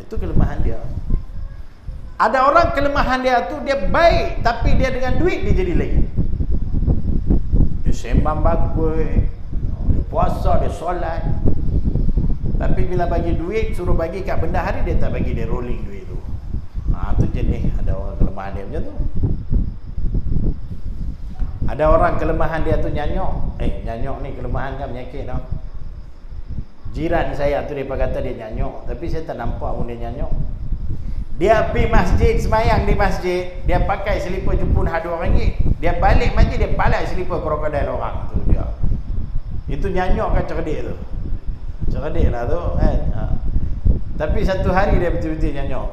Itu kelemahan dia. Ada orang kelemahan dia tu, dia baik, tapi dia dengan duit dia jadi lagi. Dia sembang bagus, dia puasa, dia solat. Tapi bila bagi duit, suruh bagi kat benda hari, dia tak bagi, dia rolling duit tu. Tu jenis ada orang kelemahan dia macam tu. Ada orang kelemahan dia tu nyanyok. Nyanyok ni kelemahan kan, penyakit tau. Jiran saya tu dia kata dia nyanyok, tapi saya tak nampak pun dia nyanyok. Dia pergi masjid, semayang di masjid, dia pakai selipar jepun RM2. Dia balik masjid, dia balai selipar krokodil orang. Tu dia. Itu nyanyok kan cerdik tu. Cerdik lah tu kan. Tapi satu hari dia betul-betul nyanyok.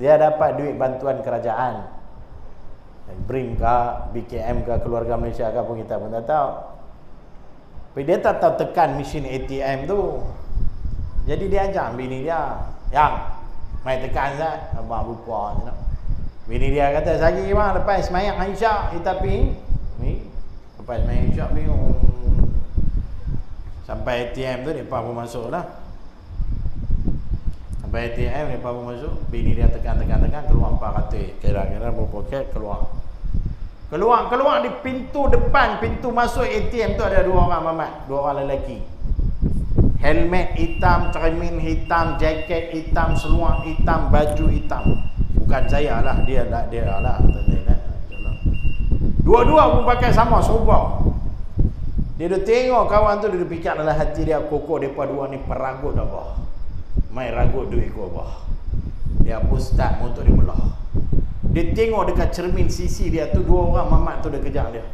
Dia dapat duit bantuan kerajaan, BRIM ke, BKM ke, Keluarga Malaysia ke pun kita pun tak tahu. Tapi dia tak tahu tekan mesin ATM tu. Jadi dia ajak bini dia, yang mai tekan Zat, abang lupa je nak. Bini dia kata, "Sagi bang, lepas semayang Aisyah kita pergi." Ni, lepas semayang Aisyah bingung. Sampai ATM tu depa pun masuk lah. Sampai ATM depa pun masuk, bini dia tekan keluar 400. Kira-kira berpoket keluar. Keluar di pintu depan, pintu masuk ATM tu ada dua orang mamat, dua orang lelaki. Helmet hitam, cermin hitam, jaket hitam, seluar hitam, baju hitam. Bukan saya lah, dia lah. Dua-dua pun pakai sama, serubah. Dia dah tengok kawan tu, dia dah fikir dalam hati dia, kokoh mereka dua ni peragut apa. Mai ragut duit ku apa. Dia pun start motor dia belah. Dia tengok dekat cermin sisi dia tu, dua orang mamat tu dia kejar dia.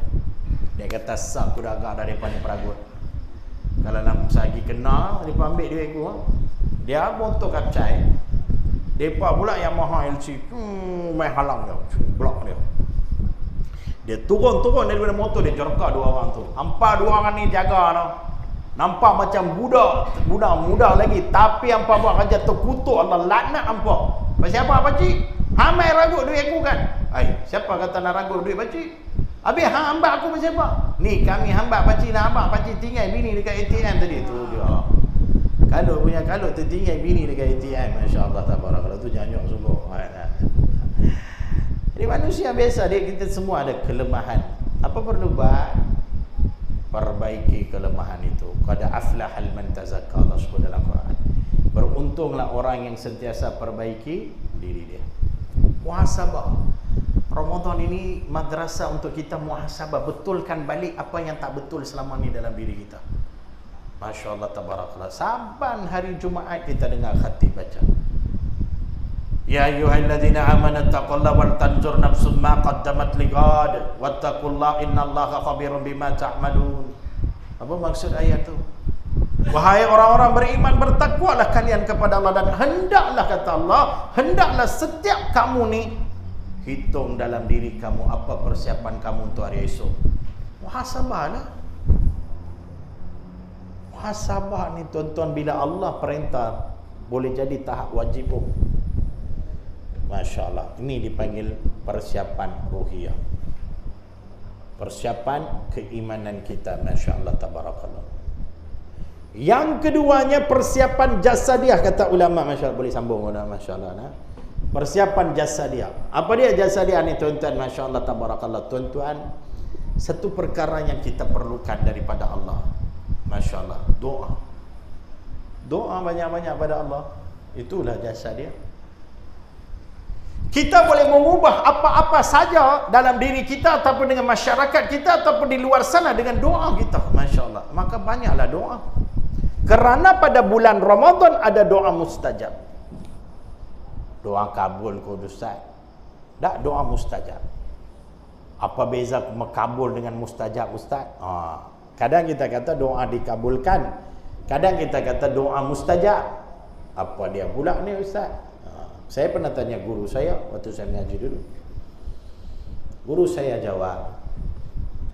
Dia kata, "Sak ku dah agak dah mereka ni peragut. Kalau nak sagi kena, mereka ambil duit ku." Dia motor kapcai. Mereka pula yang maha LC, mai halang dia, blok dia. Dia turun daripada motor, dia jerka dua orang tu. Hampa dua orang ni jaga tau. Nampak macam budak muda lagi, tapi hampa buat kerja terkutuk Allah, laknat hampa. Pasal apa pakcik? Hamai ragut duit aku kan? Siapa kata nak ragut duit pakcik? Habis hang hamba aku pasal apa? Ni kami hamba pakcik nak hamba pakcik tinggal bini dekat ATM tadi tu dia. Kalau tertinggal bini dekat ATM, masya-Allah tabarakallah, tu nyanyok sungguh. Jadi manusia biasa dia, kita semua ada kelemahan. Apa perlu buat? Perbaiki kelemahan itu. Qad aflahal man tazakka, Allah sebut dalam Quran. Beruntunglah orang yang sentiasa perbaiki diri dia. Muhasabah. Ramadan ini madrasah untuk kita muhasabah, betulkan balik apa yang tak betul selama ni dalam diri kita. Masya Allah tabarakallah. Saban hari Jumaat kita dengar khatib baca, "Ya ayyuhalladzina amanu taqullaha wal tanzur nafsum ma qaddamat lighad wattaqullaha innallaha khabirum bima ta'malun." Apa maksud ayat tu? Wahai orang-orang beriman, bertakwalah kalian kepada Allah, dan hendaklah, kata Allah, hendaklah setiap kamu ni hitung dalam diri kamu apa persiapan kamu untuk hari esok. Muhasabahlah. Muhasabah ni tuan-tuan, bila Allah perintah, boleh jadi tahap wajib pun. Masya Allah. Ini dipanggil persiapan ruhiyah, persiapan keimanan kita. Masya Allah tabarakallah. Yang keduanya persiapan jasadiah, kata ulama. Masya Allah, boleh sambung Masya Allah nah? Persiapan jasadiah. Apa dia jasadiah ni tuan-tuan? Masya Allah tabarakallah. Tuan-tuan, satu perkara yang kita perlukan daripada Allah, Masya Allah, doa. Doa banyak-banyak pada Allah. Itulah jasadiah. Kita boleh mengubah apa-apa saja dalam diri kita ataupun dengan masyarakat kita ataupun di luar sana dengan doa kita. Masya Allah. Maka banyaklah doa. Kerana pada bulan Ramadan ada doa mustajab. Doa kabul kau Ustaz. Tak, doa mustajab. Apa beza makabul dengan mustajab Ustaz? Kadang kita kata doa dikabulkan. Kadang kita kata doa mustajab. Apa dia pula ni Ustaz? Saya pernah tanya guru saya waktu saya mengaji dulu. Guru saya jawab,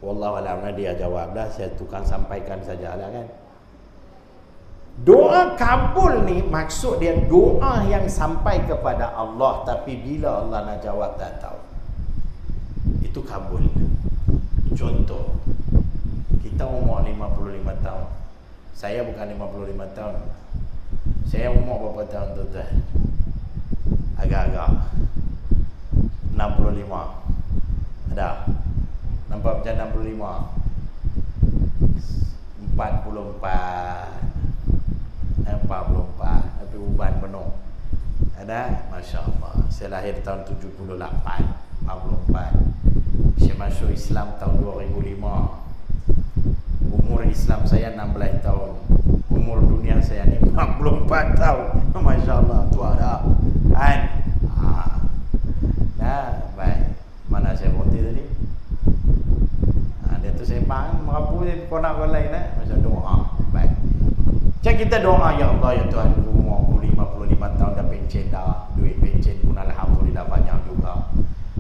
wallahualam, dia jawab dah, saya tukang sampaikan sajalah kan. Doa kabul ni maksud dia doa yang sampai kepada Allah, tapi bila Allah nak jawab tak tahu. Itu kabul. Contoh, kita umur 55 tahun. Saya bukan 55 tahun. Saya umur berapa tahun tuan-tuan? Agak-agak 65. Ada? Nampak macam 65? 44. Tapi uban penuh. Ada? Masya Allah. Saya lahir tahun 78. 44. Saya masuk Islam tahun 2005. Umur Islam saya 16 tahun. Umur dunia saya ni 44 tahun. Masya Allah. Tua dah. Kan? Nah, baik. Mana saya berhenti tadi? Dia tu saya faham. Merapu dia konak orang lain. Macam doa. Baik. Macam kita doa, ya Allah, ya Tuhan, umur aku 55 tahun dah pencen dah. Duit pencen pun alhamdulillah banyak juga.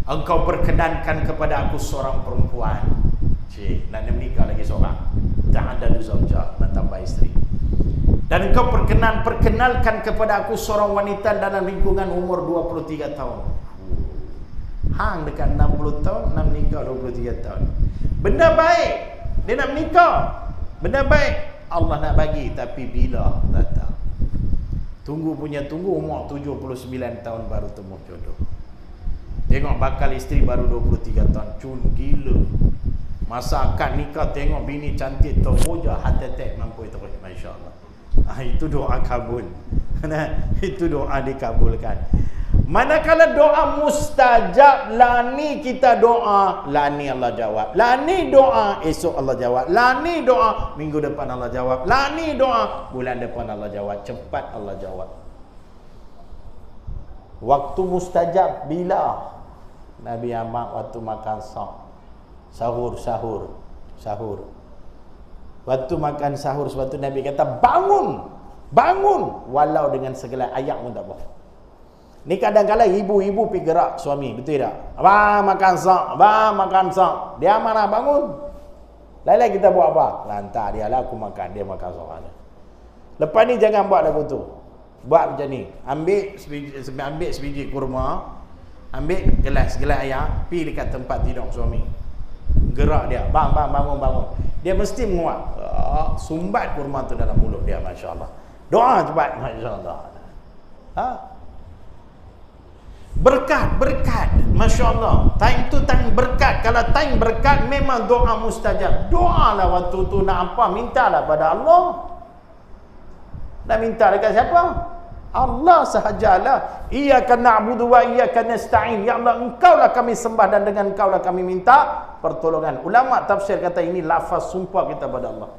Engkau perkenankan kepada aku seorang perempuan. Cik, nak menikah lagi seorang. Tak ada zaujah, nak tambah isteri. Dan engkau perkenalkan kepada aku seorang wanita dalam lingkungan umur 23 tahun. Hang dekat 60 tahun, nak menikah 23 tahun. Benda baik, dia nak menikah. Benda baik, Allah nak bagi. Tapi bila, tak tahu. Tunggu umur 79 tahun baru temu jodoh. Tengok bakal isteri baru 23 tahun. Cun gila. Masa akad nikah tengok bini cantik terhoja, heart attack mampu terus. Masya Allah. Itu doa kabul. Itu doa dikabulkan. Manakala doa mustajab, lani kita doa, lani Allah jawab. Lani doa, esok Allah jawab. Lani doa, minggu depan Allah jawab. Lani doa, bulan depan Allah jawab. Cepat Allah jawab. Waktu mustajab bila? Nabi Ahmad waktu makan sahur. Waktu makan sahur, sebab tu Nabi kata bangun walau dengan segala ayat pun tak apa. Ni kadang-kadang ibu-ibu pergi gerak suami, betul tak? Abang makan sak. Dia mana bangun? Lain-lain kita buat apa? Lantar dia lah, aku makan, dia makan sak. Lepas ni jangan buat lagu tu. Buat macam ni. Ambil sebiji kurma, ambil gelas air, pergi dekat tempat tidur suami. Gerak dia, bangun. Dia mesti menguat. Sumbat kurma tu dalam mulut dia, Masya Allah. Doa cepat, Masya Allah. Berkat, Masya Allah. Time tu time berkat. Kalau time berkat, memang doa mustajab. Doa lah waktu tu nak apa, mintalah pada Allah. Nak minta dekat siapa? Allah sahajalah. Iyyaka na'budu wa iyyaka nasta'in. Ya Allah, engkaulah kami sembah dan dengan engkaulah kami minta pertolongan. Ulama tafsir kata ini lafaz sumpah kita pada Allah.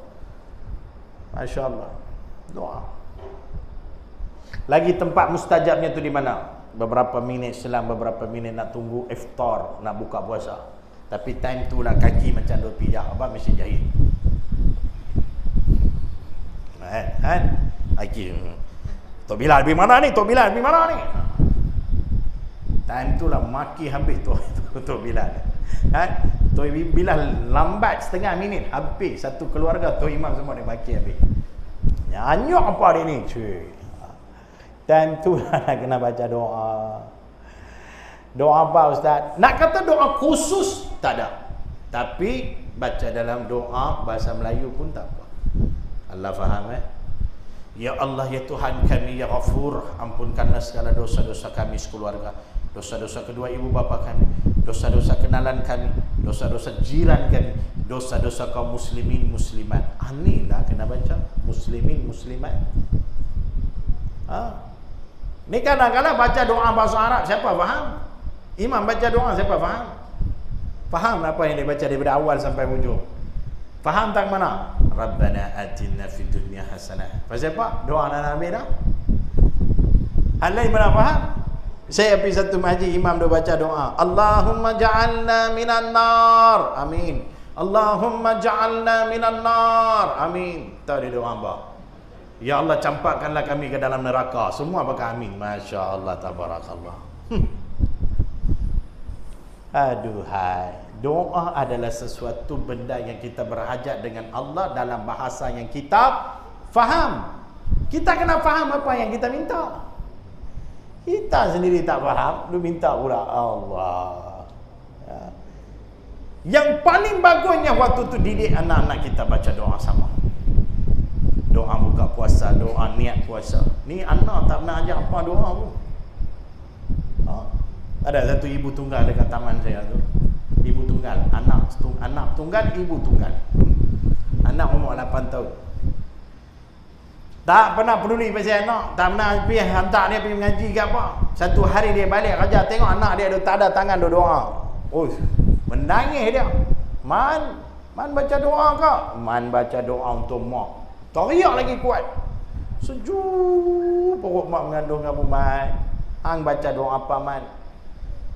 Masya Allah. Doa. Lagi tempat mustajabnya tu di mana? Beberapa minit selang, beberapa minit nak tunggu iftar, nak buka puasa. Tapi time tu lah kaki macam dua pijak, abang mesti jahit. Kaki Tok Bilal pergi mana ni? Time tu lah maki habis Tok Bilal. Tok Bilal lambat setengah minit, habis satu keluarga Tok Imam semua dia maki habis. Nyanyuk apa dia ni? Cuy. Time tu lah nak kena baca doa. Doa apa Ustaz? Nak kata doa khusus tak ada. Tapi baca dalam doa bahasa Melayu pun tak apa. Allah faham Ya Allah, ya Tuhan kami, ya Ghafur, ampunkanlah segala dosa-dosa kami sekeluarga, dosa-dosa kedua ibu bapa kami, dosa-dosa kenalan kami, dosa-dosa jiran kami, dosa-dosa kaum muslimin muslimat. Inilah kena baca muslimin muslimat. Ni kadang-kadang baca doa bahasa Arab, siapa faham? Imam baca doa siapa faham? Faham apa yang dia baca daripada awal sampai hujung? Faham tak mana? Rabbana atina fid dunya hasanah. Pasal apa? Doa anak Nabi dah. Hal lain mana faham? Saya pergi satu masjid, imam dia baca doa, Allahumma ja'alna minan nar. Amin. Allahumma ja'alna minan nar. Amin. Tahu dia doa apa? Ya Allah, campakkanlah kami ke dalam neraka. Semua pakai amin. Masya Allah, tabarakallah. Aduhai. Doa adalah sesuatu benda yang kita berhajat dengan Allah dalam bahasa yang kita faham. Kita kena faham apa yang kita minta. Kita sendiri tak faham, lu minta pula Allah. Ya. Yang paling bagusnya waktu tu didik anak-anak kita baca doa sama. Doa buka puasa, doa niat puasa. Ni anak tak pernah ajar apa doa pun. Ada satu ibu tunggal dekat taman saya tu. Ibu tunggal, anak tunggal, ibu tunggal. Anak umur 8 tahun. Tak pernah peduli pasal anak, tak pernah pergi hantar dia pergi mengaji ke apa. Satu hari dia balik kerja, tengok anak dia tak ada tangan dia doa. Oh, menangis dia. Man baca doa ke? Man baca doa untuk mak. Teriak lagi kuat. Sejuk perut mak mengandung kamu, Man. Hang baca doa apa, Man?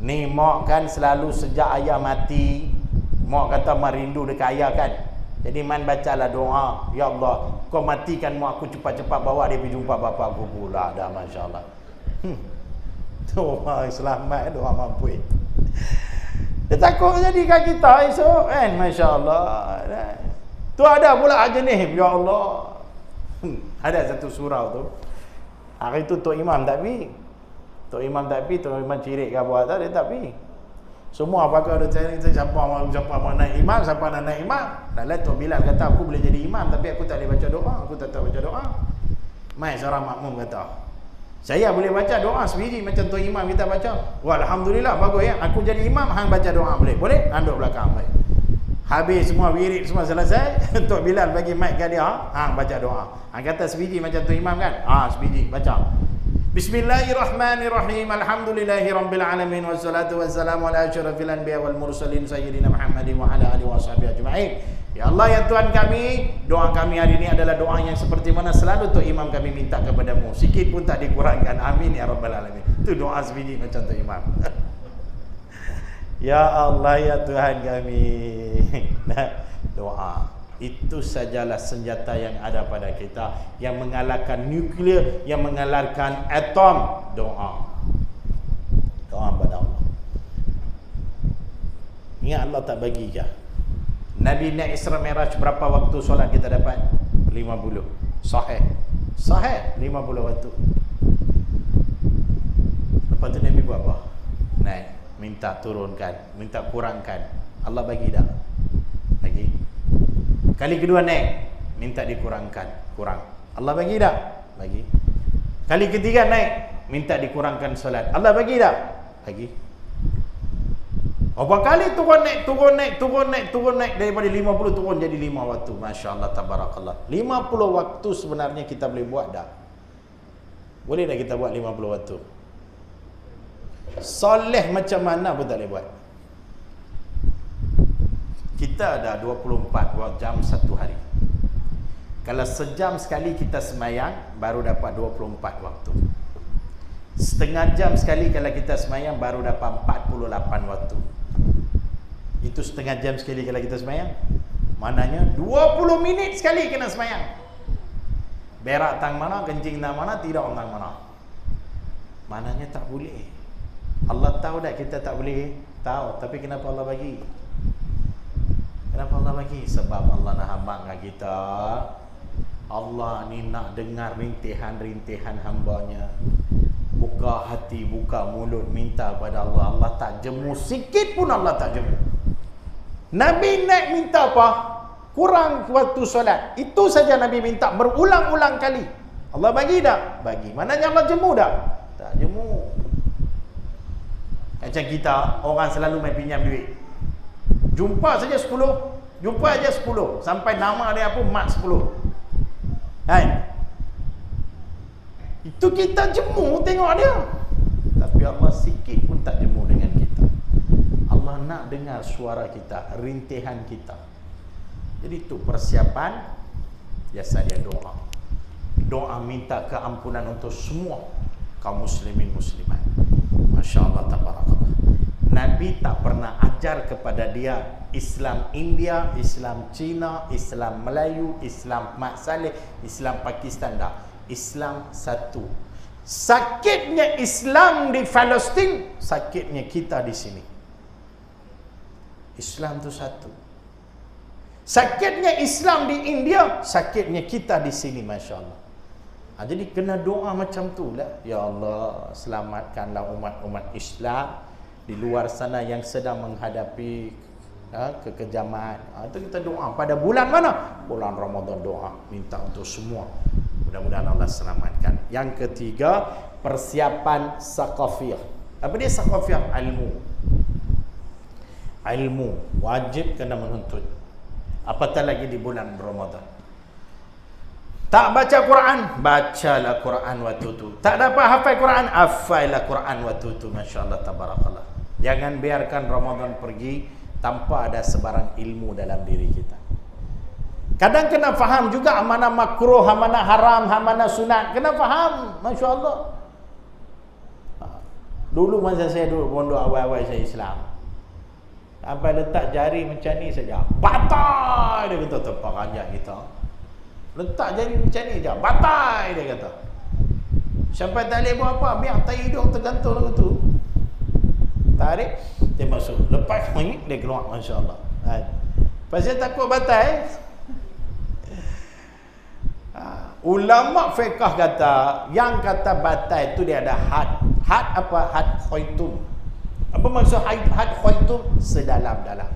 Ni mak kan selalu sejak ayah mati, mak kata merindu dekat ayah kan. Jadi Man bacalah doa, ya Allah, kau matikan mak aku cepat-cepat, bawa dia pergi jumpa bapa aku pula. Dah, Masya Allah. Doa selamat, doa mampu. Dia takut jadikan kita esok kan, Masya Allah. Tu ada pula jenis, ya Allah. Ada satu surau tu. Hari tu Tok Imam tak pergi. Tok Imam tak pergi, Tok Imam cirik ke apa tu, dia tak pergi. Semua apakah ada cari siapa mau naik imam, siapa nak naik imam. Dalam Tok Bilal kata, aku boleh jadi imam tapi aku tak boleh baca doa, aku tak tahu baca doa. Mai seorang makmum kata, saya boleh baca doa sebiji macam Tok Imam kita baca. Wah, alhamdulillah, bagus ya. Aku jadi imam, hang baca doa boleh? Boleh? Anduk belakang baik. Habis semua wirid semua selesai, Tok Bilal bagi mic ke dia, hang baca doa. Hang kata sebiji macam Tok Imam kan? Sebiji baca. Bismillahirrahmanirrahim. Alhamdulillahirabbil alamin wassalatu wassalamu ala asyrafil anbiya wal mursalin sayyidina Muhammadin wa ala alihi washabihi ajma'in. Ya Allah, ya Tuhan kami, doa kami hari ini adalah doa yang seperti mana selalu Tok Imam kami minta kepadamu, sikit pun tak dikurangkan. Amin ya rabbal alamin. Itu doa sebiji macam Tok Imam. Ya Allah, ya Tuhan kami. Nah, doa itu sajalah senjata yang ada pada kita, yang mengalahkan nuklear, yang mengalahkan atom. Doa pada Allah. Ingat Allah tak bagi ke? Nabi naik Isra Mi'raj berapa waktu solat kita dapat? 50. Sahih 50 waktu. Lepas tu Nabi buat apa? Naik, minta turunkan, minta kurangkan. Allah bagi tak? Bagi. Kali kedua naik, minta dikurangkan, kurang. Allah bagi tak? Bagi. Kali ketiga naik, minta dikurangkan solat. Allah bagi tak? Bagi. Berapa kali turun naik daripada 50 turun jadi 5 waktu. Masya Allah, tabarakallah. 50 waktu sebenarnya kita boleh buat dah. Boleh tak kita buat 50 waktu? Soleh macam mana pun tak boleh buat. Kita ada 24 jam satu hari. Kalau sejam sekali kita semayang, baru dapat 24 waktu. Setengah jam sekali kalau kita semayang, baru dapat 48 waktu. Itu setengah jam sekali kalau kita semayang. Mananya 20 minit sekali kena semayang. Berak tang mana, kencing tang mana, tidak tang mana. Mananya tak boleh. Allah tahu tak kita tak boleh? Tahu, tapi kenapa Allah bagi? Kenapa Allah bagi? Sebab Allah nak hambangkan kita. Allah ni nak dengar rintihan-rintihan hambanya. Buka hati, buka mulut, minta pada Allah. Allah tak jemu sikit pun, Allah tak jemu. Nabi naik minta apa? Kurang waktu solat. Itu saja Nabi minta berulang-ulang kali. Allah bagi tak? Bagi. Mananya Allah jemu tak? Tak jemu. Macam kita, orang selalu main pinjam duit. Jumpa saja 10, jumpa aja 10, sampai nama dia apa, mat 10. Hai. Itu kita jemu tengok dia. Tapi Tapi Allah sikit pun tak jemu dengan kita. Allah nak dengar suara kita, rintihan kita. Jadi itu persiapan. Biasa dia doa. Doa minta keampunan untuk semua kaum muslimin muslimat. Masya Allah, tabarakallah. Nabi tak pernah ajar kepada dia Islam India, Islam Cina, Islam Melayu, Islam Mat Saleh, Islam Pakistan. Dah, Islam satu. Sakitnya Islam di Palestin, sakitnya kita di sini. Islam tu satu. Sakitnya Islam di India, sakitnya kita di sini, Masya Allah. Jadi kena doa macam tu lah. Ya Allah, selamatkanlah umat-umat Islam di luar sana yang sedang menghadapi kekejaman. Itu kita doa pada bulan mana? Bulan Ramadan. Doa minta untuk semua, mudah-mudahan Allah selamatkan. Yang ketiga, persiapan sakafiyah. Apa dia sakafiyah? Ilmu wajib kena menuntut, apatah lagi di bulan Ramadan. Tak baca Quran, bacalah Quran waktu tu. Tak dapat hafal Quran, hafallah Quran waktu tu. Masya Allah, tabarakallah. Jangan biarkan Ramadan pergi tanpa ada sebarang ilmu dalam diri kita. Kadang kena faham juga mana makruh, mana haram, mana sunat. Kena faham, Masya Allah. Dulu masa saya duduk pondok awal-awal saya Islam, sampai letak jari macam ni saja, batal dia kata, tepak ajak kita. Letak jari macam ni saja, batal dia kata. Sampai tak boleh buat apa, biar tai hidung tergantung lagu tu. Tarik, dia masuk. Lepas dia keluar, Masya Allah. Pasal takut batal. Ulama fiqh kata, yang kata batal tu dia ada had. Had apa? Had khaitum. Apa maksud had khaitum? Sedalam-dalam.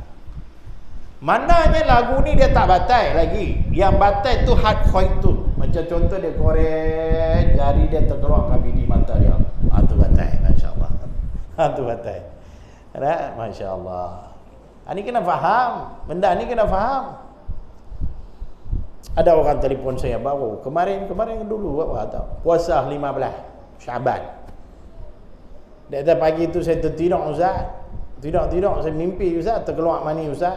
Mananya lagu ni dia tak batal lagi. Yang batal tu had khaitum. Macam contoh dia korek jari dia terkeluar ke bini mata dia. Tu batal, Masya Allah. Tu batal. Ada? Masya Allah. Ini kena faham. Benda ni kena faham. Ada orang telefon saya baru kemarin dulu apa tahu, puasa 15 Syaban. Dia kata pagi tu saya tertidur Ustaz. Tidur saya mimpi Ustaz, terkeluar mani Ustaz.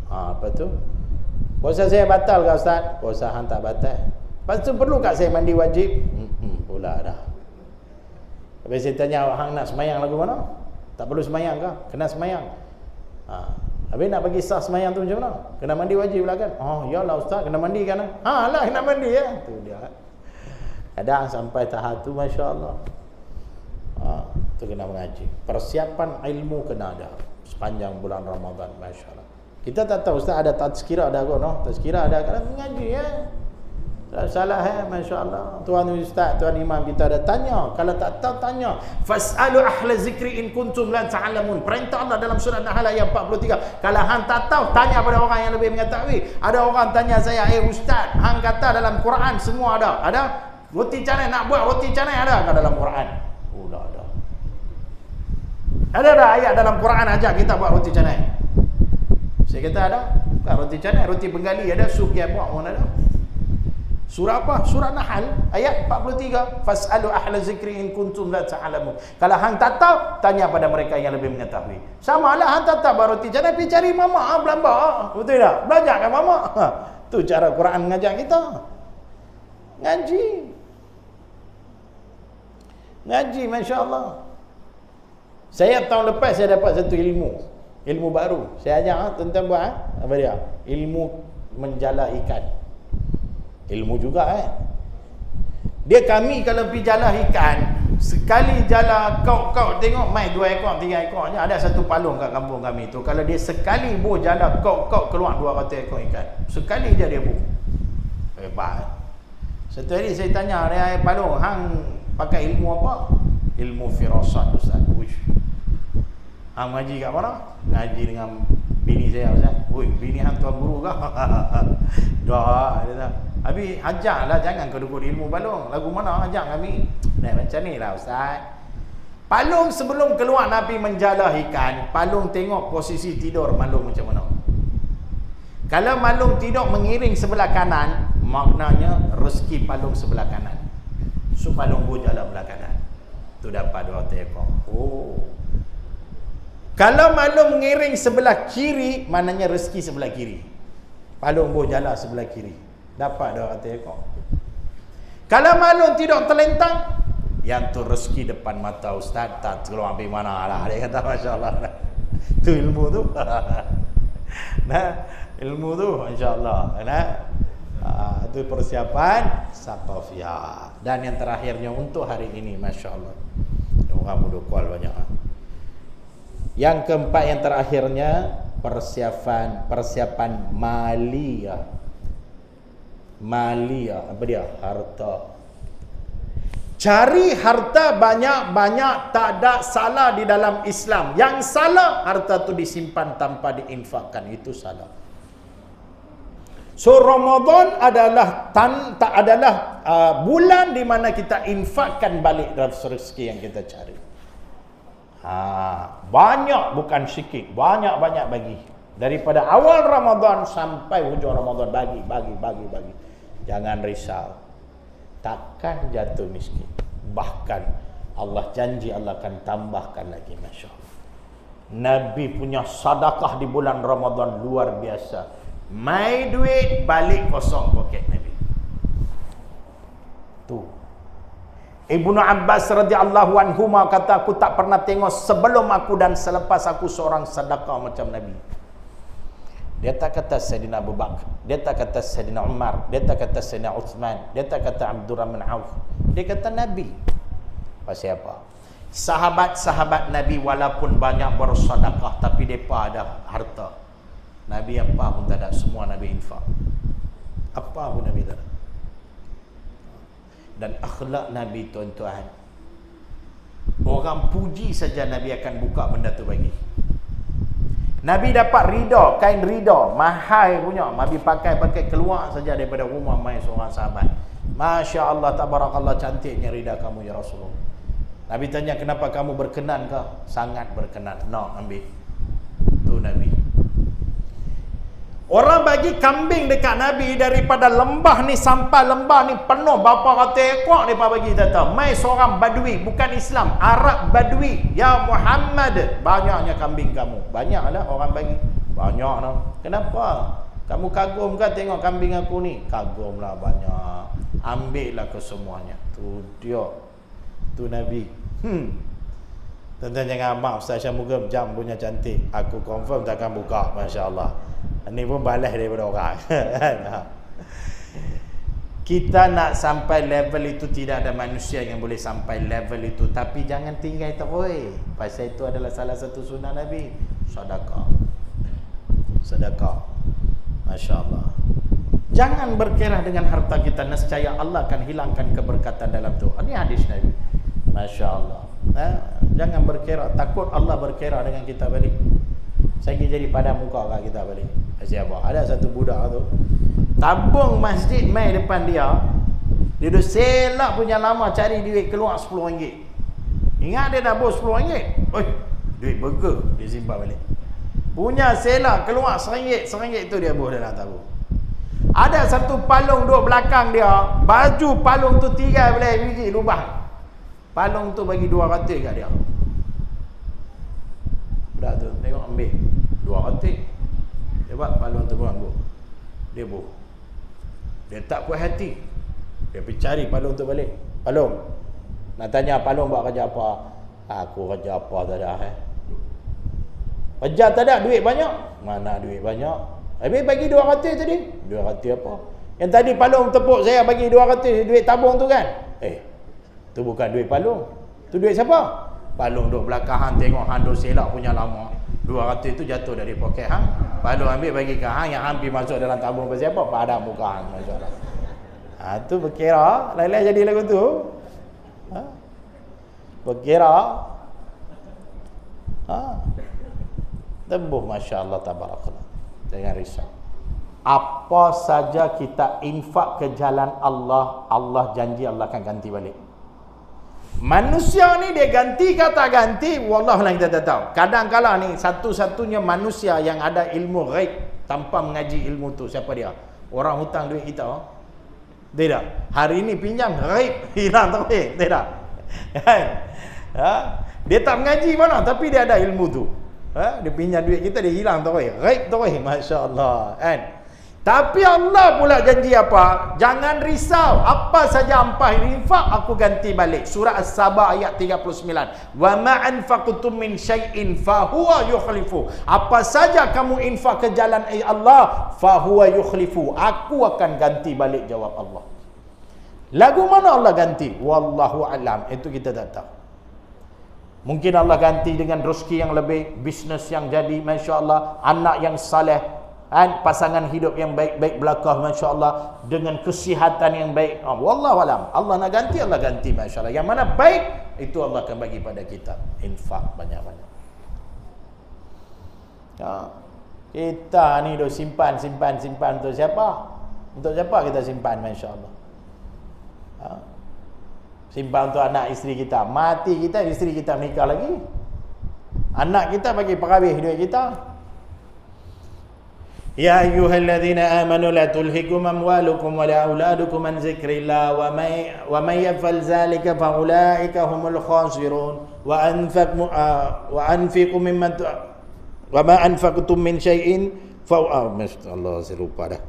Apa tu? Puasa saya batal ke Ustaz? Puasa hang tak batal. Lepas tu perlu tak saya mandi wajib? Pula dah. Habis saya tanya, hang nak semayang lagu mana? Tak perlu semayang ke? Kena semayang. Habis nak bagi sah semayang tu macam mana? Kena mandi wajib lah kan? Yalah Ustaz, kena mandi kan? Lah kena mandi ya. Tu dia. Kadang sampai tahap tu, Masya Allah. Tu kena mengaji. Persiapan ilmu kena ada sepanjang bulan Ramadan, Masya Allah. Kita tak tahu Ustaz ada tazkirah ada kot, no? Tazkirah ada, kadang mengaji ya. Tak salah Masya Allah. Tuan Ustaz, Tuan Imam kita ada tanya. Kalau tak tahu tanya. Fas'alu ahla zikri in kuntum la ta'lamun. Perintah Allah dalam surah Nahl ayat 43. Kalau hang tak tahu, tanya pada orang yang lebih mengetahui. Ada orang tanya saya, Ustaz, hang kata dalam Quran semua ada. Ada? Roti canai, nak buat roti canai ada ke dalam Quran? Tak ada. Ada ayat dalam Quran ajak kita buat roti canai? Saya kata ada. Bukan roti canai, roti penggali ada, sup yang buat pun ada. Surah apa? Surah Nahl ayat 43. Fas'alu ahla zikri in kuntum la ta'lamun. Kalau hang tak tahu, tanya pada mereka yang lebih mengetahui. Samalah hang tak tahu roti canai, pergi cari mama belamba. Betul tak? Belajar kan mama. Tu cara Quran mengajar kita. Ngaji, Masya Allah. Saya tahun lepas saya dapat satu ilmu baru. Saya ajar tentang buat apa dia? Ilmu menjala ikan. Ilmu juga dia kami kalau pergi jala ikan, sekali jala kau tengok mai 2 ekor 3 ekor je. Ada satu palung kat kampung kami tu, kalau dia sekali jala kau keluar 200 ekor ikan sekali je dia hebat. Satu hari saya tanya dia, palung hang pakai ilmu apa? Ilmu firasat Ustaz. Hang ngaji kat mana? Ngaji dengan bini saya Ustaz. Bini hang tuan guru ke? Dah dia kata. Habis ajaklah, jangan kau dukung ilmu palung. Lagu mana ajak kami? Macam ni lah Ustaz. Palung sebelum keluar Nabi menjala ikan, palung tengok posisi tidur malung macam mana. Kalau malung tidur mengiring sebelah kanan, maknanya rezeki palung sebelah kanan. So palung jala belah kanan. tu dapat 200 ekor. Oh. Kalau maklum mengiring sebelah kiri, maknanya rezeki sebelah kiri. Palung buh jalan sebelah kiri, dapat 200 ekor. Kalau maklum tidak terlentang, yang tu rezeki depan mata ustaz, tak keluar ambil mana lah. Dia kata masya-Allah. Tu ilmu tu. Nah, ilmu tu masya-Allah. Nah, itu persiapan saqafiyah. Dan yang terakhirnya untuk hari ini masya-Allah. Orang muda kual banyak. Yang keempat yang terakhirnya persiapan maliyah. Maliyah apa dia? Harta. Cari harta banyak-banyak tak ada salah di dalam Islam. Yang salah harta tu disimpan tanpa diinfakkan, itu salah. So Ramadan adalah bulan di mana kita infakkan balik rezeki yang kita cari. Banyak, bukan sikit, banyak-banyak bagi. Daripada awal Ramadan sampai hujung Ramadan, bagi. Jangan risau, takkan jatuh miskin. Bahkan Allah janji Allah akan tambahkan lagi, masya Allah. Nabi punya sedekah di bulan Ramadan luar biasa. Mai duit, balik kosong poket Nabi. Tu Ibnu Abbas radhiyallahu anhuma kata, aku tak pernah tengok sebelum aku dan selepas aku seorang sedekah macam Nabi. Dia tak kata Sayyidina Abu Bakar, dia tak kata Sayyidina Umar, dia tak kata Sayyidina Uthman, dia tak kata Abdurrahman Auf. Dia kata Nabi. Pasal apa? Sahabat-sahabat Nabi walaupun banyak bersedekah, tapi mereka ada harta. Nabi apa pun tak ada, semua Nabi infak. Apa pun Nabi tak ada. Dan akhlak Nabi, tuan-tuan, orang puji saja Nabi akan buka benda tu bagi. Nabi dapat rida, kain rida mahal punya, Nabi pakai keluar saja daripada rumah mai seorang sahabat. Masya Allah, tabarakallah, cantiknya rida kamu ya Rasulullah. Nabi tanya, kenapa kamu berkenan ke? Sangat berkenan. Ambil. Tu Nabi. Orang bagi kambing dekat Nabi, daripada lembah ni sampai lembah ni penuh berapa ratus ekor mereka bagi kata. Mai seorang badui, bukan Islam, Arab badui. Ya Muhammad, banyaknya kambing kamu. Banyaklah orang bagi. Banyak lah. Kenapa? Kamu kagum ke tengok kambing aku ni? Kagumlah banyak. Ambillah kesemuanya. Tu dia. Tu Nabi. Tuan-tuan jangan amak, Ustaz Syamugam jam punya cantik. Aku confirm takkan buka, Masya Allah. Ini pun balas daripada orang. Kita nak sampai level itu, tidak ada manusia yang boleh sampai level itu. Tapi jangan tinggal terus. Pasal itu adalah salah satu sunnah Nabi. Sedekah. Masya Allah. Jangan berkira dengan harta kita, nescaya Allah akan hilangkan keberkatan dalam tu. Ini hadis Nabi. Masya Allah. Jangan berkira, takut Allah berkira dengan kita balik. Saya jadi padam muka kat kita balik. Siapa? Ada satu budak tu tabung masjid mai depan dia. Dia duk selak punya lama cari duit keluar RM10. Ingat dia dah bos RM10. Oi, duit burger dia simpan balik. Punya selak keluar RM1 tu dia bos dalam tabung. Ada satu palung duduk belakang dia, baju palung tu 13 biji lubang. Palung tu bagi 200 kat dia. Budak tu tengok ambil 200. Dia buat palung tu pun anggur. Dia buh. Dia tak puas hati. Dia pergi cari palung tu balik. Palung. Nak tanya palung buat kerja apa? Aku kerja apa tak ada. Kerja tak ada, duit banyak. Mana duit banyak? Habis bagi 200 tadi. 200 apa? Yang tadi palung tepuk saya bagi 200, duit tabung tu kan? Tu bukan duit palung. Tu duit siapa? Palung duk belakang hang tengok hang duk selak punya lama. 200 tu jatuh dari poket hang. Palung ambil bagi ke hang, yang hang pergi masuk dalam tabung pasal apa? Padam muka hang, masya-Allah. Tu berkira, lain-lain jadi lagu tu. Berkira. Tembuh, masya-Allah, tabarakallah. Jangan risau. Apa saja kita infak ke jalan Allah, Allah janji Allah akan ganti balik. Manusia ni dia ganti ke tak ganti, wallah lah kita tak tahu. Kadang-kala ni satu-satunya manusia yang ada ilmu ghaib tanpa mengaji ilmu tu, siapa dia? Orang hutang duit kita. Tidak. Hari ini pinjam ghaib, hilang terus. Tidak. Kan? Dia tak mengaji mana, tapi dia ada ilmu tu. Dia pinjam duit kita, dia hilang tu. Raib tu. Masya-Allah. Kan? Tapi Allah pula janji apa? Jangan risau. Apa saja ampah infak, aku ganti balik. Surah As-Saba ayat 39. Wa ma anfaqtum min syai'in fahuwa yukhlifu. Apa saja kamu infak ke jalan Allah, fahuwa yukhlifu. Aku akan ganti balik, jawab Allah. Lagu mana Allah ganti? Wallahu alam. Itu kita tak tahu. Mungkin Allah ganti dengan rezeki yang lebih, bisnes yang jadi, masya-Allah, anak yang saleh, pasangan hidup yang baik-baik belakang, masya-Allah, dengan kesihatan yang baik. Wallahu alam. Allah nak ganti, Allah ganti, masya-Allah. Yang mana baik, itu Allah akan bagi pada kita. Infak banyak-banyak. Kita ni dah simpan untuk siapa? Untuk siapa kita simpan, masya-Allah? Simpan untuk anak isteri kita. Mati kita, isteri kita menikah lagi. Anak kita bagi perhabis duit kita. Ya ayyuhalladzina amanu la tulhikum amwalukum wa la auladukum an zikrillah wa may yaf'al zalika fa ulaika humul khasirun wa anfiqu mimma wa ma anfaqtum min syai'in fa Allah, saya lupa dah.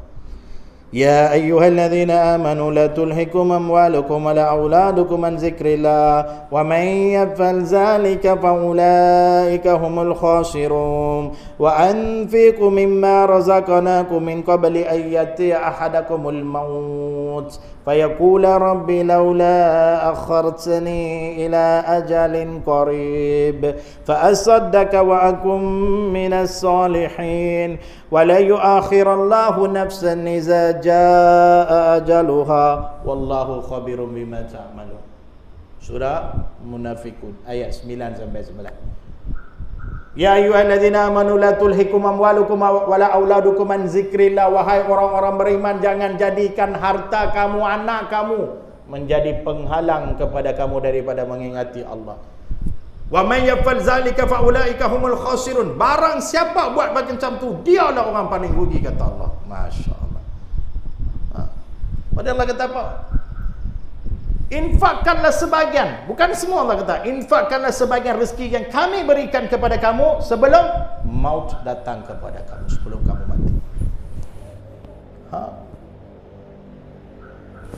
Ya ayyuhalladzina amanu la tulhikum amwalukum wa la auladukum an zikrillah wa may yaf'al zalika fa ulaika humul khasirun wa anfiqu mimma razaqnakum min qabli an yati'a ahadakumul maut fayaqula rabbi laula akhartani ila ajalin qarib fa asaddaqa wa akum minas salihin wa la yu'akhirallahu nafsan idza jaa ajaluha wallahu khabirum bima ta'malun. Surah Munafikun ayat 9 sampai 11. Ya ayyuhalladzina amanu la tulhikum amwalukum wala auladukum an zikrillah. Wahai orang-orang beriman, jangan jadikan harta kamu, anak kamu menjadi penghalang kepada kamu daripada mengingati Allah. Wa may yaf'al zalika fa ulaika humul khasirun. Barang siapa buat macam tu, dialah orang paling rugi, kata Allah. Masya-Allah. Padahal Allah kata apa? Infakkanlah sebagian, bukan semua. Allah kata infakkanlah sebagian rezeki yang kami berikan kepada kamu sebelum maut datang kepada kamu, sebelum kamu mati.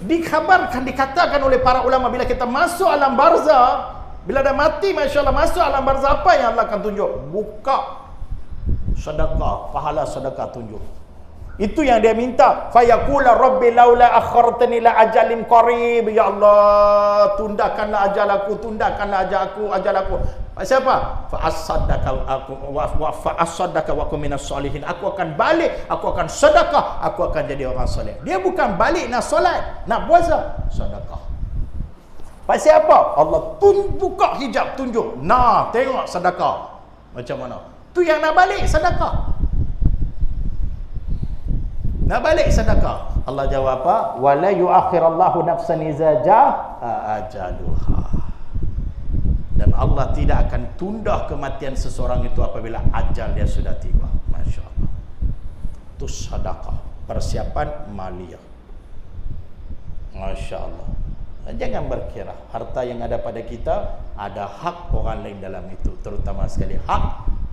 Dikhabarkan, dikatakan oleh para ulama, bila kita masuk alam barzah, bila dah mati, masya-Allah, masuk alam barzah, apa yang Allah akan tunjuk? Buka sedekah, pahala sedekah tunjuk. Itu yang dia minta. Fayaqula rabbi laula akhartani la ajalin qarib. Ya Allah, tundakanlah ajal aku, tundakanlah ajal aku. Siapa? Fa asaddaka wa kum minas salihin. Aku akan balik, aku akan sedekah, aku akan jadi orang soleh. Dia bukan balik nak solat, nak puasa, sedekah. Pasal apa? Allah buka hijab, tunjuk. Nah, tengok sedekah macam mana. Tu yang nak balik sedekah. Nak balik sedekah. Allah jawab apa? Wala yu'akhirallahu nafsan idza jaa ajaluha. Dan Allah tidak akan tunda kematian seseorang itu apabila ajal dia sudah tiba. Masya-Allah. Itu sedekah, persiapan maliyah. Masya-Allah. Jangan berkira harta yang ada pada kita ada hak orang lain dalam itu, terutama sekali hak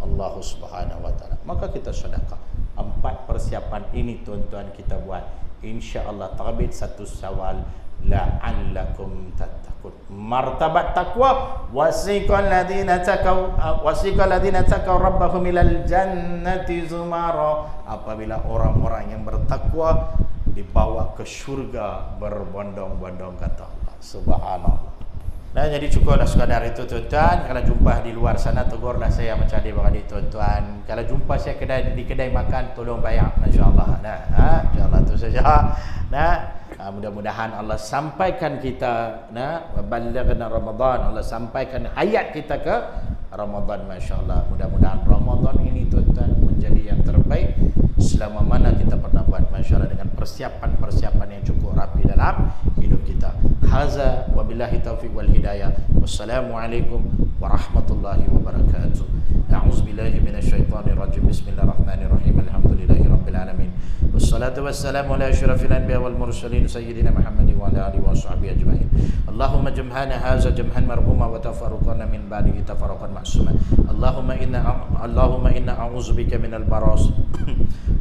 Allah Subhanahu wa taala. Maka kita sedekah. 4 persiapan ini tuan-tuan kita buat. Insya-Allah terbit 1 Syawal la'allakum tattaqun. Martabat takwa, wasiqal ladina taqaw rabbahum ilal jannati zumara. Apabila orang-orang yang bertakwa dibawa ke syurga berbondong-bondong, kata Allah. Subhanallah. Nah, jadi cukuplah sekadar itu tuan-tuan. Kalau jumpa di luar sana, tegurlah saya macam adik-beradik tuan-tuan. Kalau jumpa saya di kedai makan, tolong bayar, masya-Allah. Nah, insya-Allah itu saja. Mudah-mudahan Allah sampaikan kita, ballaghna Ramadan, Allah sampaikan hayat kita ke Ramadan, Masya Allah. Mudah-mudahan Ramadan ini tuan-tuan menjadi yang terbaik selama mana kita pernah buat, Masya Allah, dengan persiapan-persiapan yang cukup rapi dalam hidup kita. Haza wabillahi taufiq wal hidayah. Wassalamualaikum warahmatullahi wabarakatuh. A'udzubillahi minasyaitonirrajim. Bismillahirrahmanirrahim. Alhamdulillahi rabbil alamin. Wassalatu wassalamu ala asyrafil anbiya wal mursalin sayyidina Muhammad wa ala alihi washabbihi ajma'in. Allahumma jam'ana hadza jam'an marhuma wa tafarruqana min ba'dihi tafarruqan ma'suma. Allahumma inna a'udzubika minal baras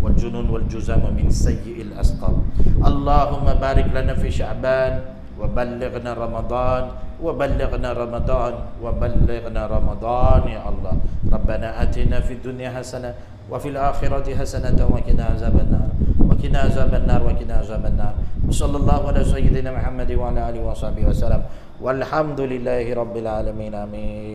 wal junun wal juzam min sayyi'il asqam. Allahumma barik lana fi Sya'ban wa ballighna Ramadan wa ballighna Ramadan wa ballighna Ramadan ya Allah. Rabbana atina fid dunya hasanah wa fil akhirati hasanatan wa qina azabannar wa qina azabannar wa qina azabannar. Sallallahu ala sayyidina Muhammad wa ala alihi wa sahbihi wasallam. Walhamdulillahi rabbil alamin. Amin.